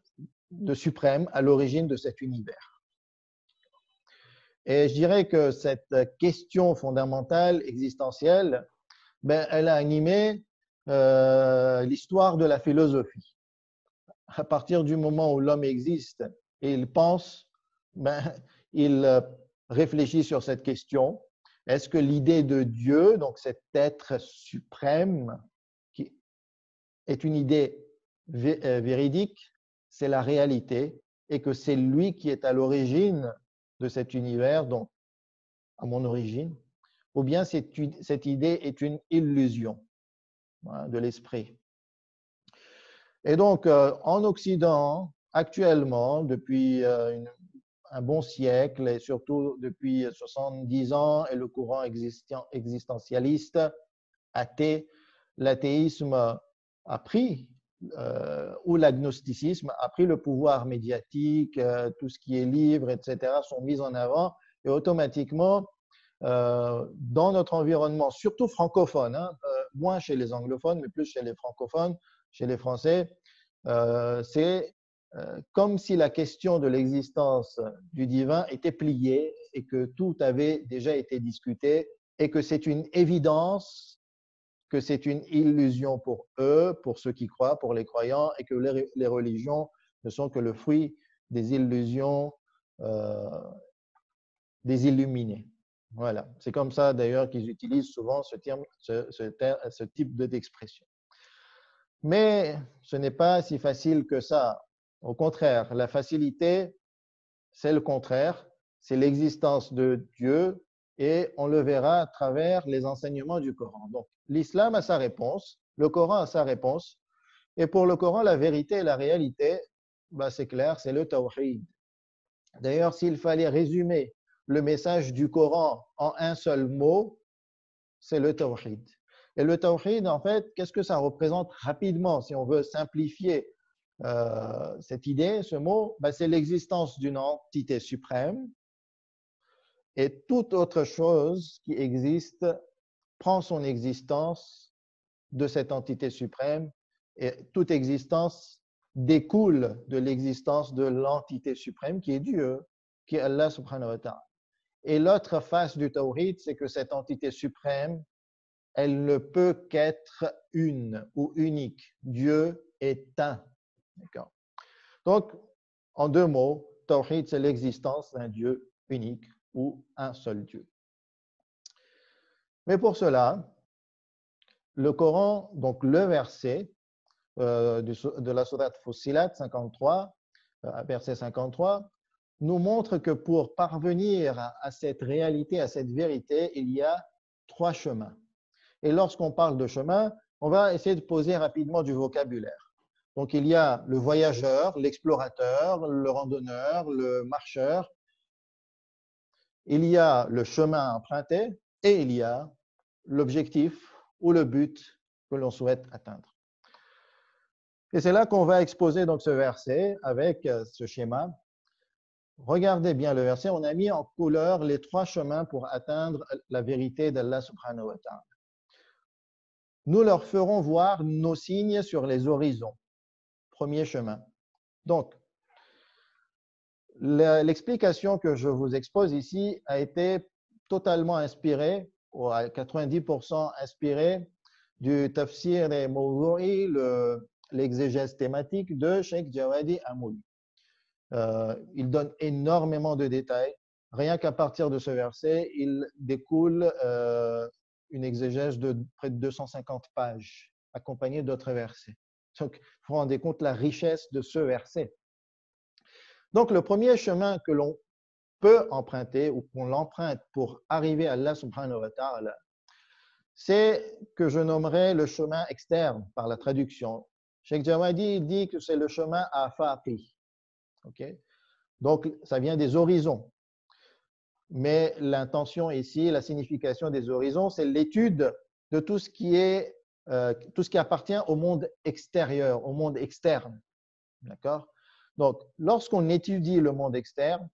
de suprême à l'origine de cet univers? Et je dirais que cette question fondamentale, existentielle, elle a animé l'histoire de la philosophie. À partir du moment où l'homme existe et il pense, il réfléchit sur cette question. Est-ce que l'idée de Dieu, donc cet être suprême, qui est une idée véridique, c'est la réalité, et que c'est lui qui est à l'origine de cet univers, donc à mon origine, ou bien cette idée est une illusion de l'esprit. Et donc, en Occident, actuellement, depuis un bon siècle, et surtout depuis 70 ans, et le courant existentialiste athée, l'athéisme a pris, ou l'agnosticisme a pris le pouvoir médiatique, tout ce qui est livre, etc., sont mis en avant, et automatiquement, dans notre environnement, surtout francophone, moins chez les anglophones, mais plus chez les francophones, chez les Français, c'est comme si la question de l'existence du divin était pliée et que tout avait déjà été discuté et que c'est une évidence, que c'est une illusion pour eux, pour ceux qui croient, pour les croyants, et que les religions ne sont que le fruit des illusions des illuminés. Voilà, c'est comme ça d'ailleurs qu'ils utilisent souvent ce type d'expression. Mais ce n'est pas si facile que ça. Au contraire, la facilité, c'est le contraire, c'est l'existence de Dieu, et on le verra à travers les enseignements du Coran. Donc, l'islam a sa réponse, le Coran a sa réponse, et pour le Coran, la vérité et la réalité, c'est clair, c'est le tawhid. D'ailleurs, s'il fallait résumer le message du Coran en un seul mot, c'est le tawhid. Et le tawhid, en fait, qu'est-ce que ça représente rapidement, si on veut simplifier cette idée, ce mot? C'est l'existence d'une entité suprême, et toute autre chose qui existe prend son existence de cette entité suprême, et toute existence découle de l'existence de l'entité suprême qui est Dieu, qui est Allah subhanahu wa ta'ala. Et l'autre face du tawhid, c'est que cette entité suprême, elle ne peut qu'être une ou unique. Dieu est un. D'accord. Donc, en deux mots, tawhid, c'est l'existence d'un Dieu unique ou un seul Dieu. Mais pour cela, le Coran, donc le verset de la sourate Fussilat 53, verset 53, nous montre que pour parvenir à cette réalité, à cette vérité, il y a trois chemins. Et lorsqu'on parle de chemin, on va essayer de poser rapidement du vocabulaire. Donc, il y a le voyageur, l'explorateur, le randonneur, le marcheur. Il y a le chemin emprunté et il y a l'objectif ou le but que l'on souhaite atteindre. Et c'est là qu'on va exposer donc ce verset avec ce schéma. Regardez bien le verset, on a mis en couleur les trois chemins pour atteindre la vérité d'Allah subhanahu wa ta'ala. Nous leur ferons voir nos signes sur les horizons. premier chemin. Donc, l'explication que je vous expose ici a été totalement inspirée, ou à 90% inspirée, du tafsir et mawdu'i, l'exégèse thématique de Cheikh Djawadi Amouli. Il donne énormément de détails. Rien qu'à partir de ce verset, il découle une exégèse de près de 250 pages, accompagnée d'autres versets. Donc, vous vous rendez compte la richesse de ce verset. Donc, le premier chemin que l'on peut emprunter ou qu'on l'emprunte pour arriver à Allah subhanahu wa ta'ala, c'est que je nommerai le chemin externe par la traduction. Cheikh Djawadi dit que c'est le chemin afaqi. Okay? Donc, ça vient des horizons. Mais l'intention ici, la signification des horizons, c'est l'étude de tout ce qui appartient au monde extérieur, au monde externe. D'accord? Donc, lorsqu'on étudie le monde externe,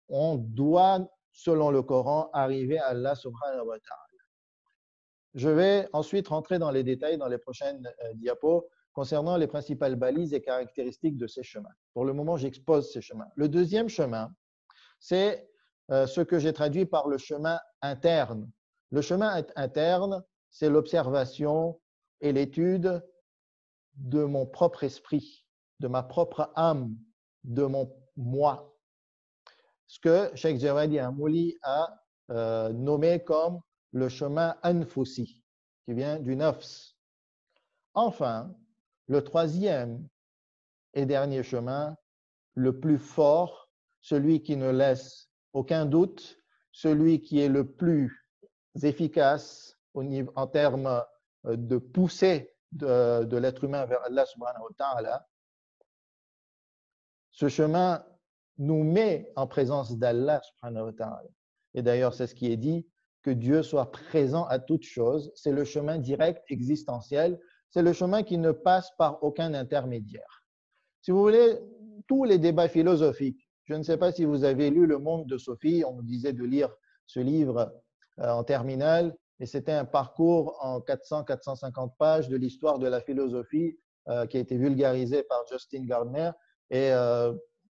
on doit, selon le Coran, arriver à Allah subhanahu wa ta'ala. Je vais ensuite rentrer dans les détails dans les prochaines diapos concernant les principales balises et caractéristiques de ces chemins. Pour le moment, j'expose ces chemins. Le deuxième chemin, c'est ce que j'ai traduit par le chemin interne. Le chemin interne, c'est l'observation et l'étude de mon propre esprit, de ma propre âme, de mon moi. Ce que Cheikh Djawadi Amouli a nommé comme le chemin anfusi, qui vient du nafs. Enfin, le troisième et dernier chemin, le plus fort, celui qui ne laisse aucun doute, celui qui est le plus efficace en termes de poussée de l'être humain vers Allah subhanahu wa ta'ala. Ce chemin nous met en présence d'Allah subhanahu wa ta'ala. Et d'ailleurs, c'est ce qui est dit, que Dieu soit présent à toutes choses. C'est le chemin direct, existentiel. C'est le chemin qui ne passe par aucun intermédiaire. Si vous voulez, tous les débats philosophiques, je ne sais pas si vous avez lu Le Monde de Sophie, on nous disait de lire ce livre en terminale, et c'était un parcours en 400-450 pages de l'histoire de la philosophie qui a été vulgarisé par Justin Gardner, et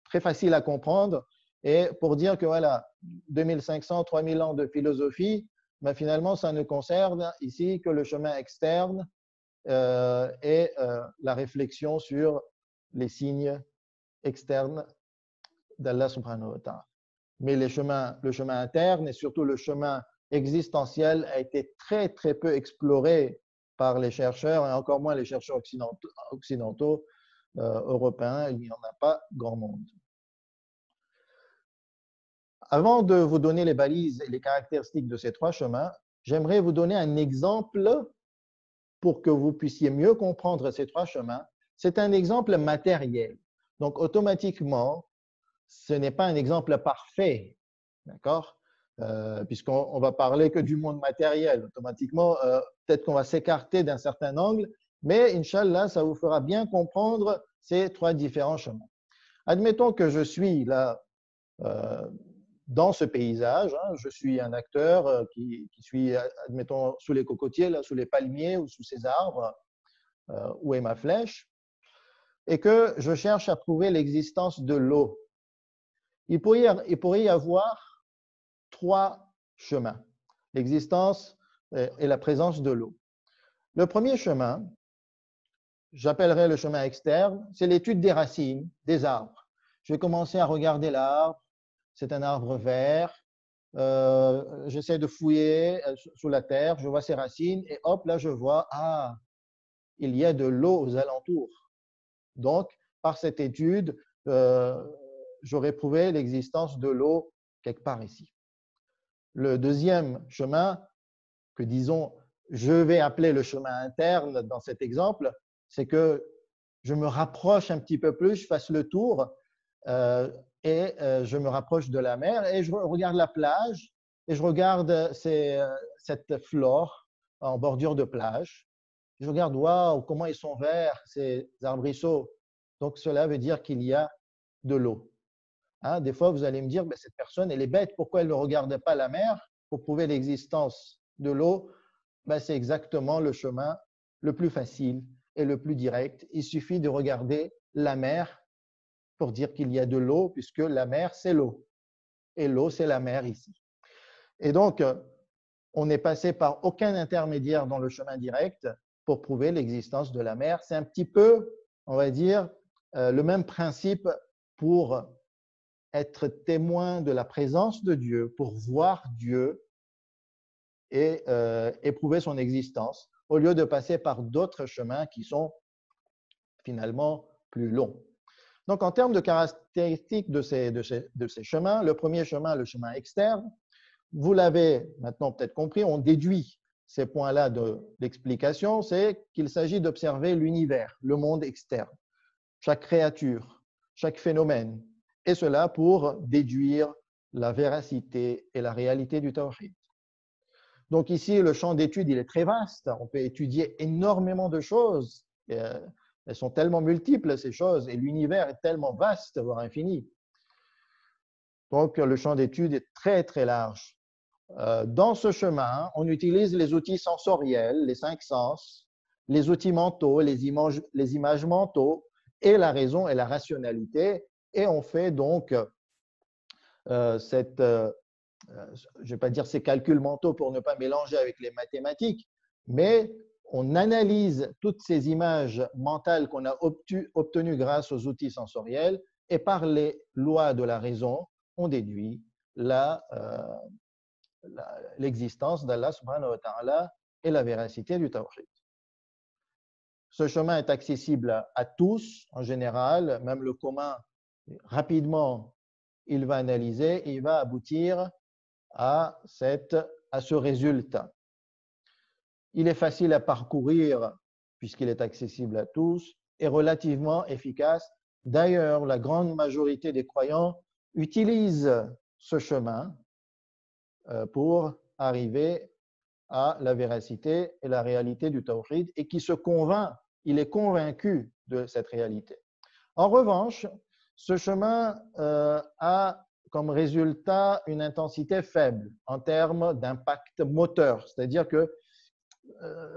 très facile à comprendre. Et pour dire que voilà, 2500, 3000 ans de philosophie, ben finalement, ça ne concerne ici que le chemin externe et la réflexion sur les signes externes d'Allah subhanahu wa ta'ala. Mais le chemin interne et surtout le chemin existentiel a été très, très peu exploré par les chercheurs et encore moins les chercheurs occidentaux européens. Il n'y en a pas grand monde. Avant de vous donner les balises et les caractéristiques de ces trois chemins, j'aimerais vous donner un exemple pour que vous puissiez mieux comprendre ces trois chemins. C'est un exemple matériel. Donc, automatiquement, ce n'est pas un exemple parfait, d'accord? Puisqu'on va parler que du monde matériel. Automatiquement, peut-être qu'on va s'écarter d'un certain angle, mais Inch'Allah, ça vous fera bien comprendre ces trois différents chemins. Admettons que je suis là dans ce paysage, hein, je suis un acteur qui suis, admettons, sous les cocotiers, là, sous les palmiers ou sous ces arbres, où est ma flèche, et que je cherche à prouver l'existence de l'eau. Il pourrait y avoir trois chemins, l'existence et la présence de l'eau. Le premier chemin, j'appellerais le chemin externe, c'est l'étude des racines des arbres. Je vais commencer à regarder l'arbre, c'est un arbre vert, j'essaie de fouiller sous la terre, je vois ses racines et hop, là je vois, ah, il y a de l'eau aux alentours. Donc, par cette étude, j'aurais prouvé l'existence de l'eau quelque part ici. Le deuxième chemin, que disons, je vais appeler le chemin interne dans cet exemple, c'est que je me rapproche un petit peu plus, je fasse le tour et je me rapproche de la mer et je regarde la plage et je regarde cette flore en bordure de plage. Je regarde, waouh, comment ils sont verts, ces arbrisseaux. Donc, cela veut dire qu'il y a de l'eau. Hein, des fois, vous allez me dire, ben, cette personne, elle est bête, pourquoi elle ne regarde pas la mer pour prouver l'existence de l'eau? Ben, c'est exactement le chemin le plus facile. est le plus direct. Il suffit de regarder la mer pour dire qu'il y a de l'eau, puisque la mer, c'est l'eau. Et l'eau, c'est la mer ici. Et donc, on n'est passé par aucun intermédiaire dans le chemin direct pour prouver l'existence de la mer. C'est un petit peu, on va dire, le même principe pour être témoin de la présence de Dieu, pour voir Dieu et éprouver son existence, au lieu de passer par d'autres chemins qui sont finalement plus longs. Donc, en termes de caractéristiques de ces chemins, le premier chemin, le chemin externe, vous l'avez maintenant peut-être compris, on déduit ces points-là de l'explication, c'est qu'il s'agit d'observer l'univers, le monde externe, chaque créature, chaque phénomène, et cela pour déduire la véracité et la réalité du tawhid. Donc ici, le champ d'étude, il est très vaste, on peut étudier énormément de choses, elles sont tellement multiples ces choses, et l'univers est tellement vaste, voire infini. Donc le champ d'étude est très très large. Dans ce chemin, on utilise les outils sensoriels, les 5 sens, les outils mentaux, les images mentaux, et la raison et la rationalité. Et on fait donc je ne vais pas dire ces calculs mentaux pour ne pas mélanger avec les mathématiques, mais on analyse toutes ces images mentales qu'on a obtenues grâce aux outils sensoriels, et par les lois de la raison, on déduit l'existence d'Allah subhanahu wa ta'ala et la véracité du tawhid. Ce chemin est accessible à tous en général, même le commun, rapidement, il va analyser et il va aboutir à ce résultat. Il est facile à parcourir puisqu'il est accessible à tous et relativement efficace. D'ailleurs, la grande majorité des croyants utilisent ce chemin pour arriver à la véracité et la réalité du tawhid et qui se convainc, il est convaincu de cette réalité. En revanche, ce chemin a comme résultat une intensité faible en termes d'impact moteur, c'est-à-dire que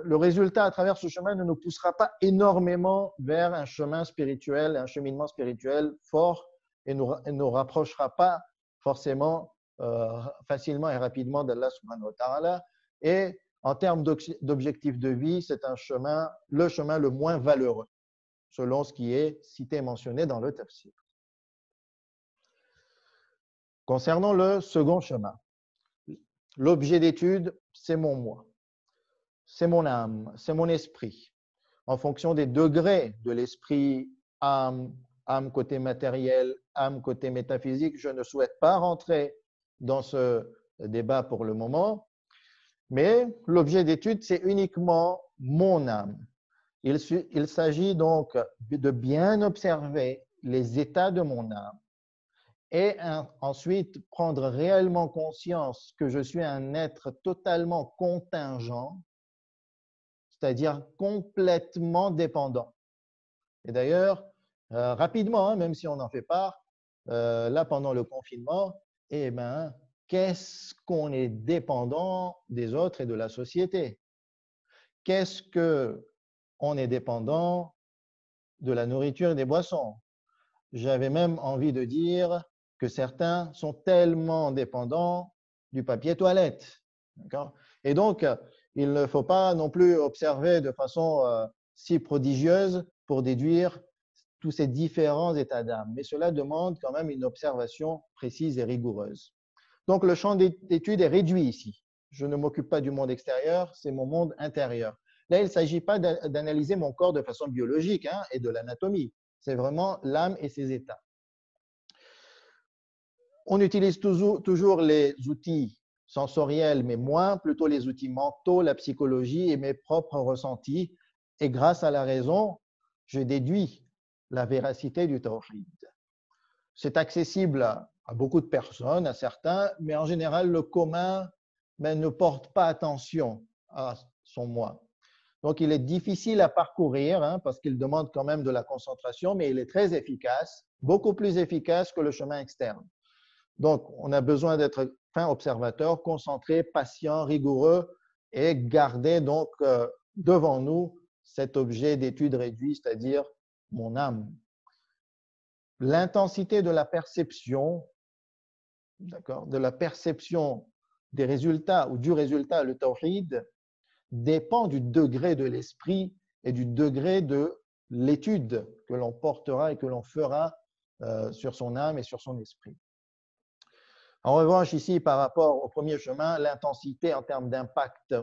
le résultat à travers ce chemin ne nous poussera pas énormément vers un chemin spirituel, un cheminement spirituel fort et ne nous rapprochera pas forcément facilement et rapidement d'Allah subhanahu wa ta'ala. Et en termes d'objectif de vie, c'est le chemin le moins valeureux, selon ce qui est cité et mentionné dans le tafsir. Concernant le second chemin, l'objet d'étude, c'est mon moi, c'est mon âme, c'est mon esprit. En fonction des degrés de l'esprit, âme côté matériel, âme côté métaphysique, je ne souhaite pas rentrer dans ce débat pour le moment, mais l'objet d'étude, c'est uniquement mon âme. Il s'agit donc de bien observer les états de mon âme et ensuite prendre réellement conscience que je suis un être totalement contingent, c'est-à-dire complètement dépendant. Et d'ailleurs, rapidement, même si on en fait part, là pendant le confinement, eh bien, qu'est-ce qu'on est dépendant des autres et de la société? Qu'est-ce qu'on est dépendant de la nourriture et des boissons? J'avais même envie de dire que certains sont tellement dépendants du papier toilette. Et donc, il ne faut pas non plus observer de façon si prodigieuse pour déduire tous ces différents états d'âme. Mais cela demande quand même une observation précise et rigoureuse. Donc, le champ d'étude est réduit ici. Je ne m'occupe pas du monde extérieur, c'est mon monde intérieur. Là, il ne s'agit pas d'analyser mon corps de façon biologique et de l'anatomie. C'est vraiment l'âme et ses états. On utilise toujours les outils sensoriels, mais moins, plutôt les outils mentaux, la psychologie et mes propres ressentis. Et grâce à la raison, je déduis la véracité du tawhid. C'est accessible à beaucoup de personnes, à certains, mais en général, le commun ne porte pas attention à son moi. Donc, il est difficile à parcourir parce qu'il demande quand même de la concentration, mais il est très efficace, beaucoup plus efficace que le chemin externe. Donc, on a besoin d'être fin observateur, concentré, patient, rigoureux et garder donc devant nous cet objet d'étude réduit, c'est-à-dire mon âme. L'intensité de la perception, d'accord, de la perception des résultats ou du résultat, le tawhid, dépend du degré de l'esprit et du degré de l'étude que l'on portera et que l'on fera sur son âme et sur son esprit. En revanche, ici, par rapport au premier chemin, l'intensité en termes d'impact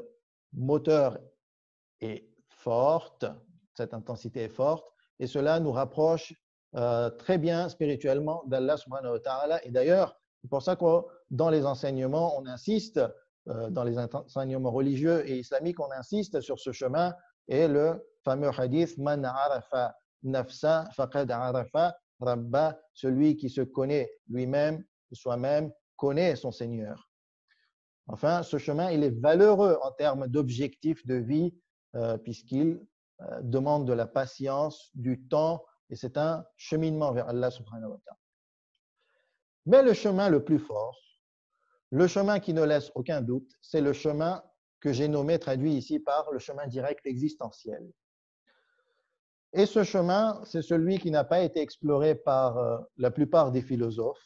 moteur est forte, cette intensité est forte, et cela nous rapproche très bien spirituellement d'Allah subhanahu wa ta'ala. Et d'ailleurs, c'est pour ça que dans les enseignements, on insiste, dans les enseignements religieux et islamiques, on insiste sur ce chemin, et le fameux hadith « Man arafa nafsa faqad arafa rabba » celui qui se connaît lui-même, soi-même, connaît son Seigneur. Enfin, ce chemin, il est valeureux en termes d'objectifs de vie, puisqu'il demande de la patience, du temps, et c'est un cheminement vers Allah subhanahu wa ta'ala. Mais le chemin le plus fort, le chemin qui ne laisse aucun doute, c'est le chemin que j'ai nommé, traduit ici par le chemin direct existentiel. Et ce chemin, c'est celui qui n'a pas été exploré par la plupart des philosophes.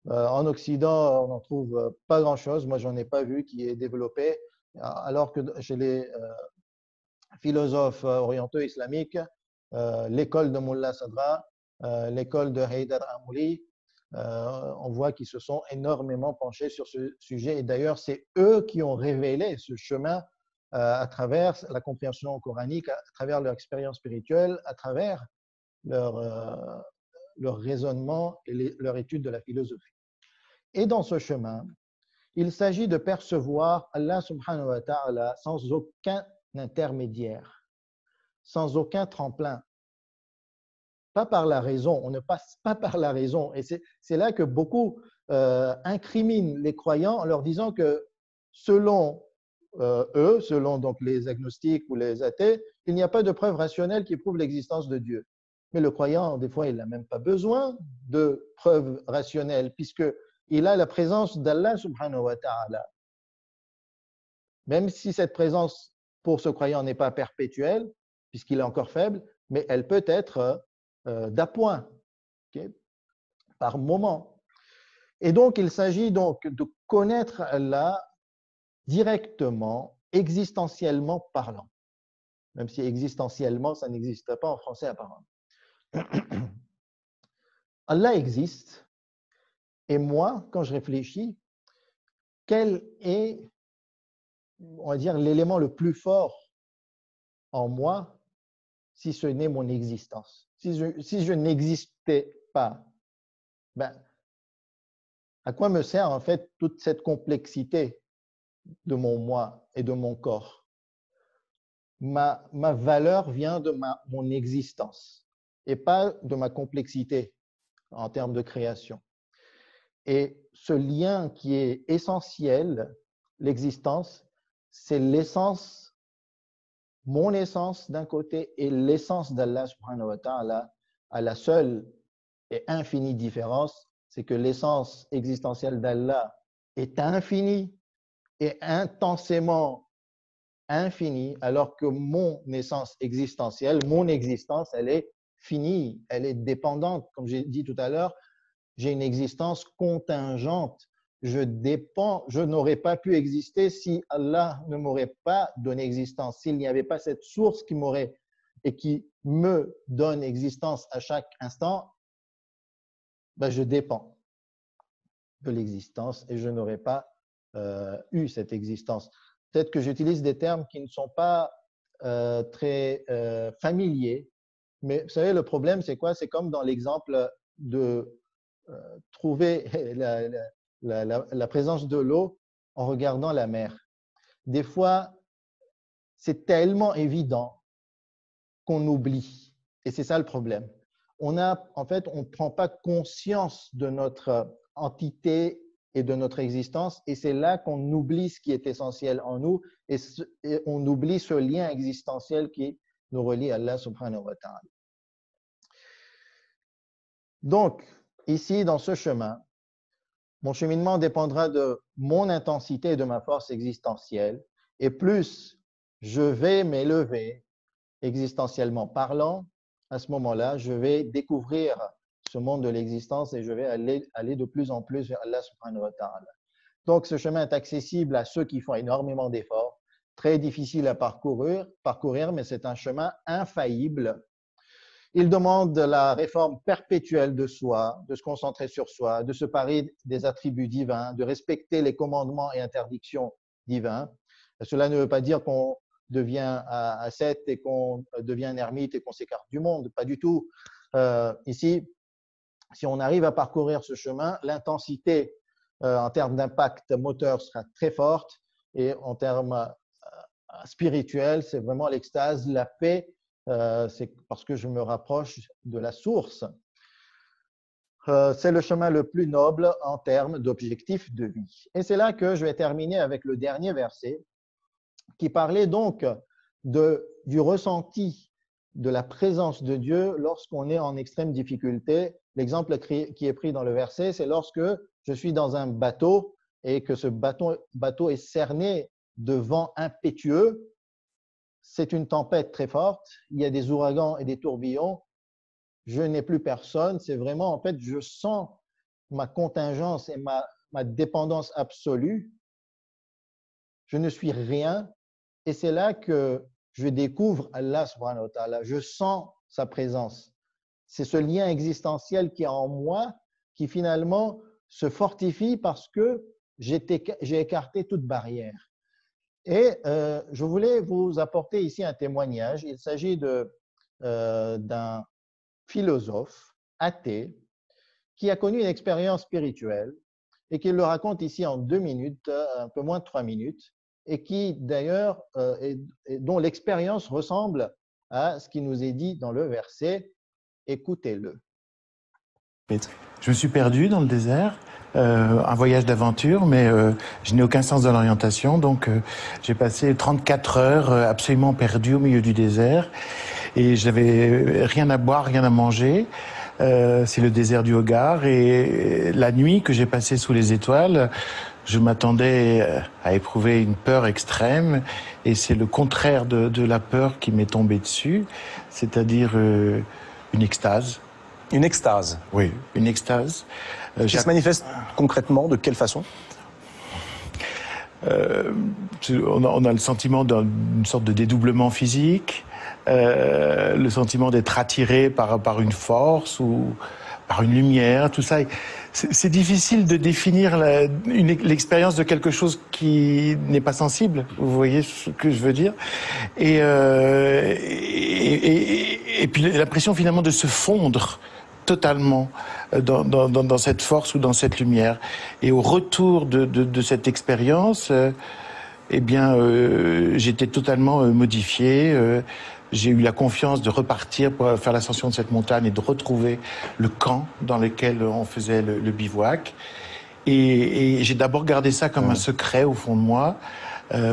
En Occident, on n'en trouve pas grand-chose. Moi, je n'en ai pas vu qui est développé. Alors que chez les philosophes orientaux islamiques, l'école de Mullah Sadra, l'école de Haydar Amouli, on voit qu'ils se sont énormément penchés sur ce sujet. Et d'ailleurs, c'est eux qui ont révélé ce chemin à travers la compréhension coranique, à travers leur expérience spirituelle, à travers leur raisonnement et leur étude de la philosophie. Et dans ce chemin, il s'agit de percevoir Allah subhanahu wa ta'ala sans aucun intermédiaire, sans aucun tremplin. Pas par la raison, on ne passe pas par la raison. Et c'est là que beaucoup incriminent les croyants en leur disant que selon eux, selon donc les agnostiques ou les athées, il n'y a pas de preuve rationnelle qui prouve l'existence de Dieu. Mais le croyant, des fois, il n'a même pas besoin de preuves rationnelles, puisqu'il a la présence d'Allah subhanahu wa ta'ala. Même si cette présence pour ce croyant n'est pas perpétuelle, puisqu'il est encore faible, mais elle peut être d'appoint, okay, par moment. Et donc, il s'agit donc de connaître Allah directement, existentiellement parlant. Même si existentiellement, ça n'existe pas en français apparemment. Allah existe, et moi, quand je réfléchis, quel est, on va dire, l'élément le plus fort en moi, si ce n'est mon existence? Si je n'existais pas, ben, à quoi me sert en fait toute cette complexité de mon moi et de mon corps? Ma valeur vient de mon existence et pas de ma complexité en termes de création. Et ce lien qui est essentiel, l'existence, c'est l'essence, mon essence d'un côté et l'essence d'Allah subhanahu wa ta'ala, à la seule et infinie différence, c'est que l'essence existentielle d'Allah est infinie et intensément infinie, alors que mon essence existentielle, mon existence, elle est finie, elle est dépendante. Comme j'ai dit tout à l'heure, j'ai une existence contingente. Je dépends, je n'aurais pas pu exister si Allah ne m'aurait pas donné existence, s'il n'y avait pas cette source qui m'aurait et qui me donne existence à chaque instant, ben je dépends de l'existence et je n'aurais pas eu cette existence. Peut-être que j'utilise des termes qui ne sont pas très familiers, mais vous savez, le problème, c'est quoi? C'est comme dans l'exemple de trouver la présence de l'eau en regardant la mer. Des fois, c'est tellement évident qu'on oublie. Et c'est ça le problème. En fait, on ne prend pas conscience de notre entité et de notre existence, et c'est là qu'on oublie ce qui est essentiel en nous, et on oublie ce lien existentiel qui nous relie à Allah subhanahu wa ta'ala. Donc, ici, dans ce chemin, mon cheminement dépendra de mon intensité et de ma force existentielle, et plus je vais m'élever, existentiellement parlant, à ce moment-là, je vais découvrir ce monde de l'existence et je vais aller de plus en plus vers Allah subhanahu wa ta'ala. Donc, ce chemin est accessible à ceux qui font énormément d'efforts, très difficile à parcourir, mais c'est un chemin infaillible. Il demande la réforme perpétuelle de soi, de se concentrer sur soi, de se parer des attributs divins, de respecter les commandements et interdictions divins. Cela ne veut pas dire qu'on devient ascète et qu'on devient un ermite et qu'on s'écarte du monde, pas du tout. Ici, si on arrive à parcourir ce chemin, l'intensité en termes d'impact moteur sera très forte et en termes spirituels, c'est vraiment l'extase, la paix, c'est parce que je me rapproche de la source. C'est le chemin le plus noble en termes d'objectif de vie. Et c'est là que je vais terminer avec le dernier verset qui parlait donc du ressenti de la présence de Dieu lorsqu'on est en extrême difficulté. L'exemple qui est pris dans le verset, c'est lorsque je suis dans un bateau et que ce bateau est cerné de vents impétueux. C'est une tempête très forte, il y a des ouragans et des tourbillons. Je n'ai plus personne, c'est vraiment, en fait, je sens ma contingence et ma dépendance absolue. Je ne suis rien. Et c'est là que je découvre Allah subhanahu wa ta'ala. Je sens sa présence. C'est ce lien existentiel qui est en moi qui finalement se fortifie parce que j'ai écarté toute barrière. Et je voulais vous apporter ici un témoignage. Il s'agit d'un philosophe athée qui a connu une expérience spirituelle et qui le raconte ici en 2 minutes, un peu moins de 3 minutes, et qui d'ailleurs, dont l'expérience ressemble à ce qui nous est dit dans le verset. Écoutez-le. Je me suis perdu dans le désert, un voyage d'aventure, mais je n'ai aucun sens de l'orientation, donc j'ai passé 34 heures absolument perdu au milieu du désert, et j'avais rien à boire, rien à manger. C'est le désert du Hogar, et la nuit que j'ai passée sous les étoiles, je m'attendais à éprouver une peur extrême, et c'est le contraire de la peur qui m'est tombée dessus, c'est-à-dire une extase. Une extase. Oui, une extase. Qui se manifeste concrètement de quelle façon? On a le sentiment d'une sorte de dédoublement physique, le sentiment d'être attiré par une force ou par une lumière, tout ça. C'est difficile de définir l'expérience de quelque chose qui n'est pas sensible. Vous voyez ce que je veux dire? Et puis l'impression finalement de se fondre totalement dans cette force ou dans cette lumière. Et au retour de cette expérience, j'étais totalement modifié. J'ai eu la confiance de repartir pour faire l'ascension de cette montagne et de retrouver le camp dans lequel on faisait le bivouac. Et j'ai d'abord gardé ça comme un secret au fond de moi,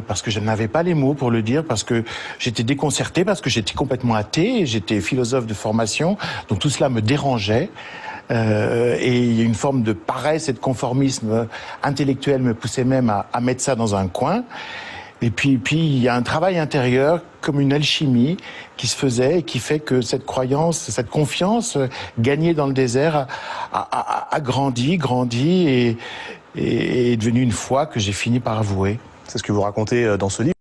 parce que je n'avais pas les mots pour le dire, parce que j'étais déconcerté, parce que j'étais complètement athée, j'étais philosophe de formation, donc tout cela me dérangeait. Et il y a une forme de paresse et de conformisme intellectuel me poussait même à mettre ça dans un coin. Et puis il y a un travail intérieur, comme une alchimie, qui se faisait et qui fait que cette croyance, cette confiance gagnée dans le désert a grandi et est devenue une foi que j'ai fini par avouer. C'est ce que vous racontez dans ce livre.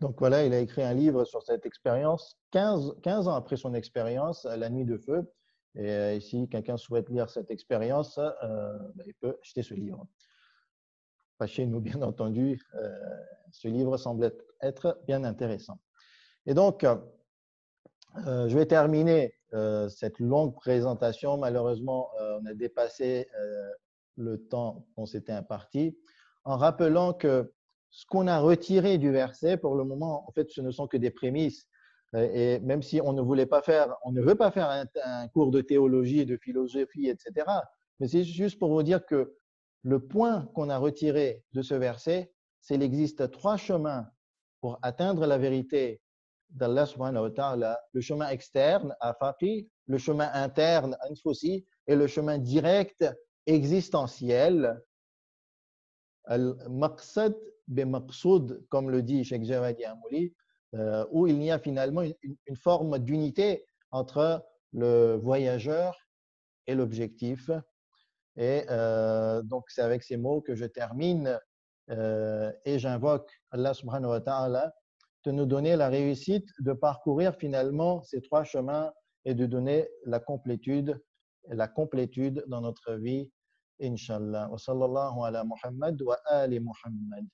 Donc voilà, il a écrit un livre sur cette expérience, 15 ans après son expérience, La Nuit de Feu. Et si quelqu'un souhaite lire cette expérience, il peut acheter ce livre. Pas chez nous, bien entendu. Ce livre semble être bien intéressant. Et donc, je vais terminer cette longue présentation. Malheureusement, on a dépassé le temps qu'on s'était imparti, en rappelant que ce qu'on a retiré du verset, pour le moment, en fait, ce ne sont que des prémices. Et même si on ne veut pas faire un cours de théologie, de philosophie, etc., mais c'est juste pour vous dire que le point qu'on a retiré de ce verset, c'est qu'il existe 3 chemins pour atteindre la vérité d'Allah subhanahu wa ta'ala: le chemin externe, afaqi, le chemin interne, anfusi, et le chemin direct, existentiel, al-maqsad bi-maqsoud, comme le dit Cheikh Jawadi Amouli, où il y a finalement une forme d'unité entre le voyageur et l'objectif. Et donc, c'est avec ces mots que je termine et j'invoque Allah subhanahu wa ta'ala de nous donner la réussite de parcourir finalement ces trois chemins et de donner la complétude dans notre vie, Inch'Allah. Wa sallallahu ala Muhammad wa ali Muhammad.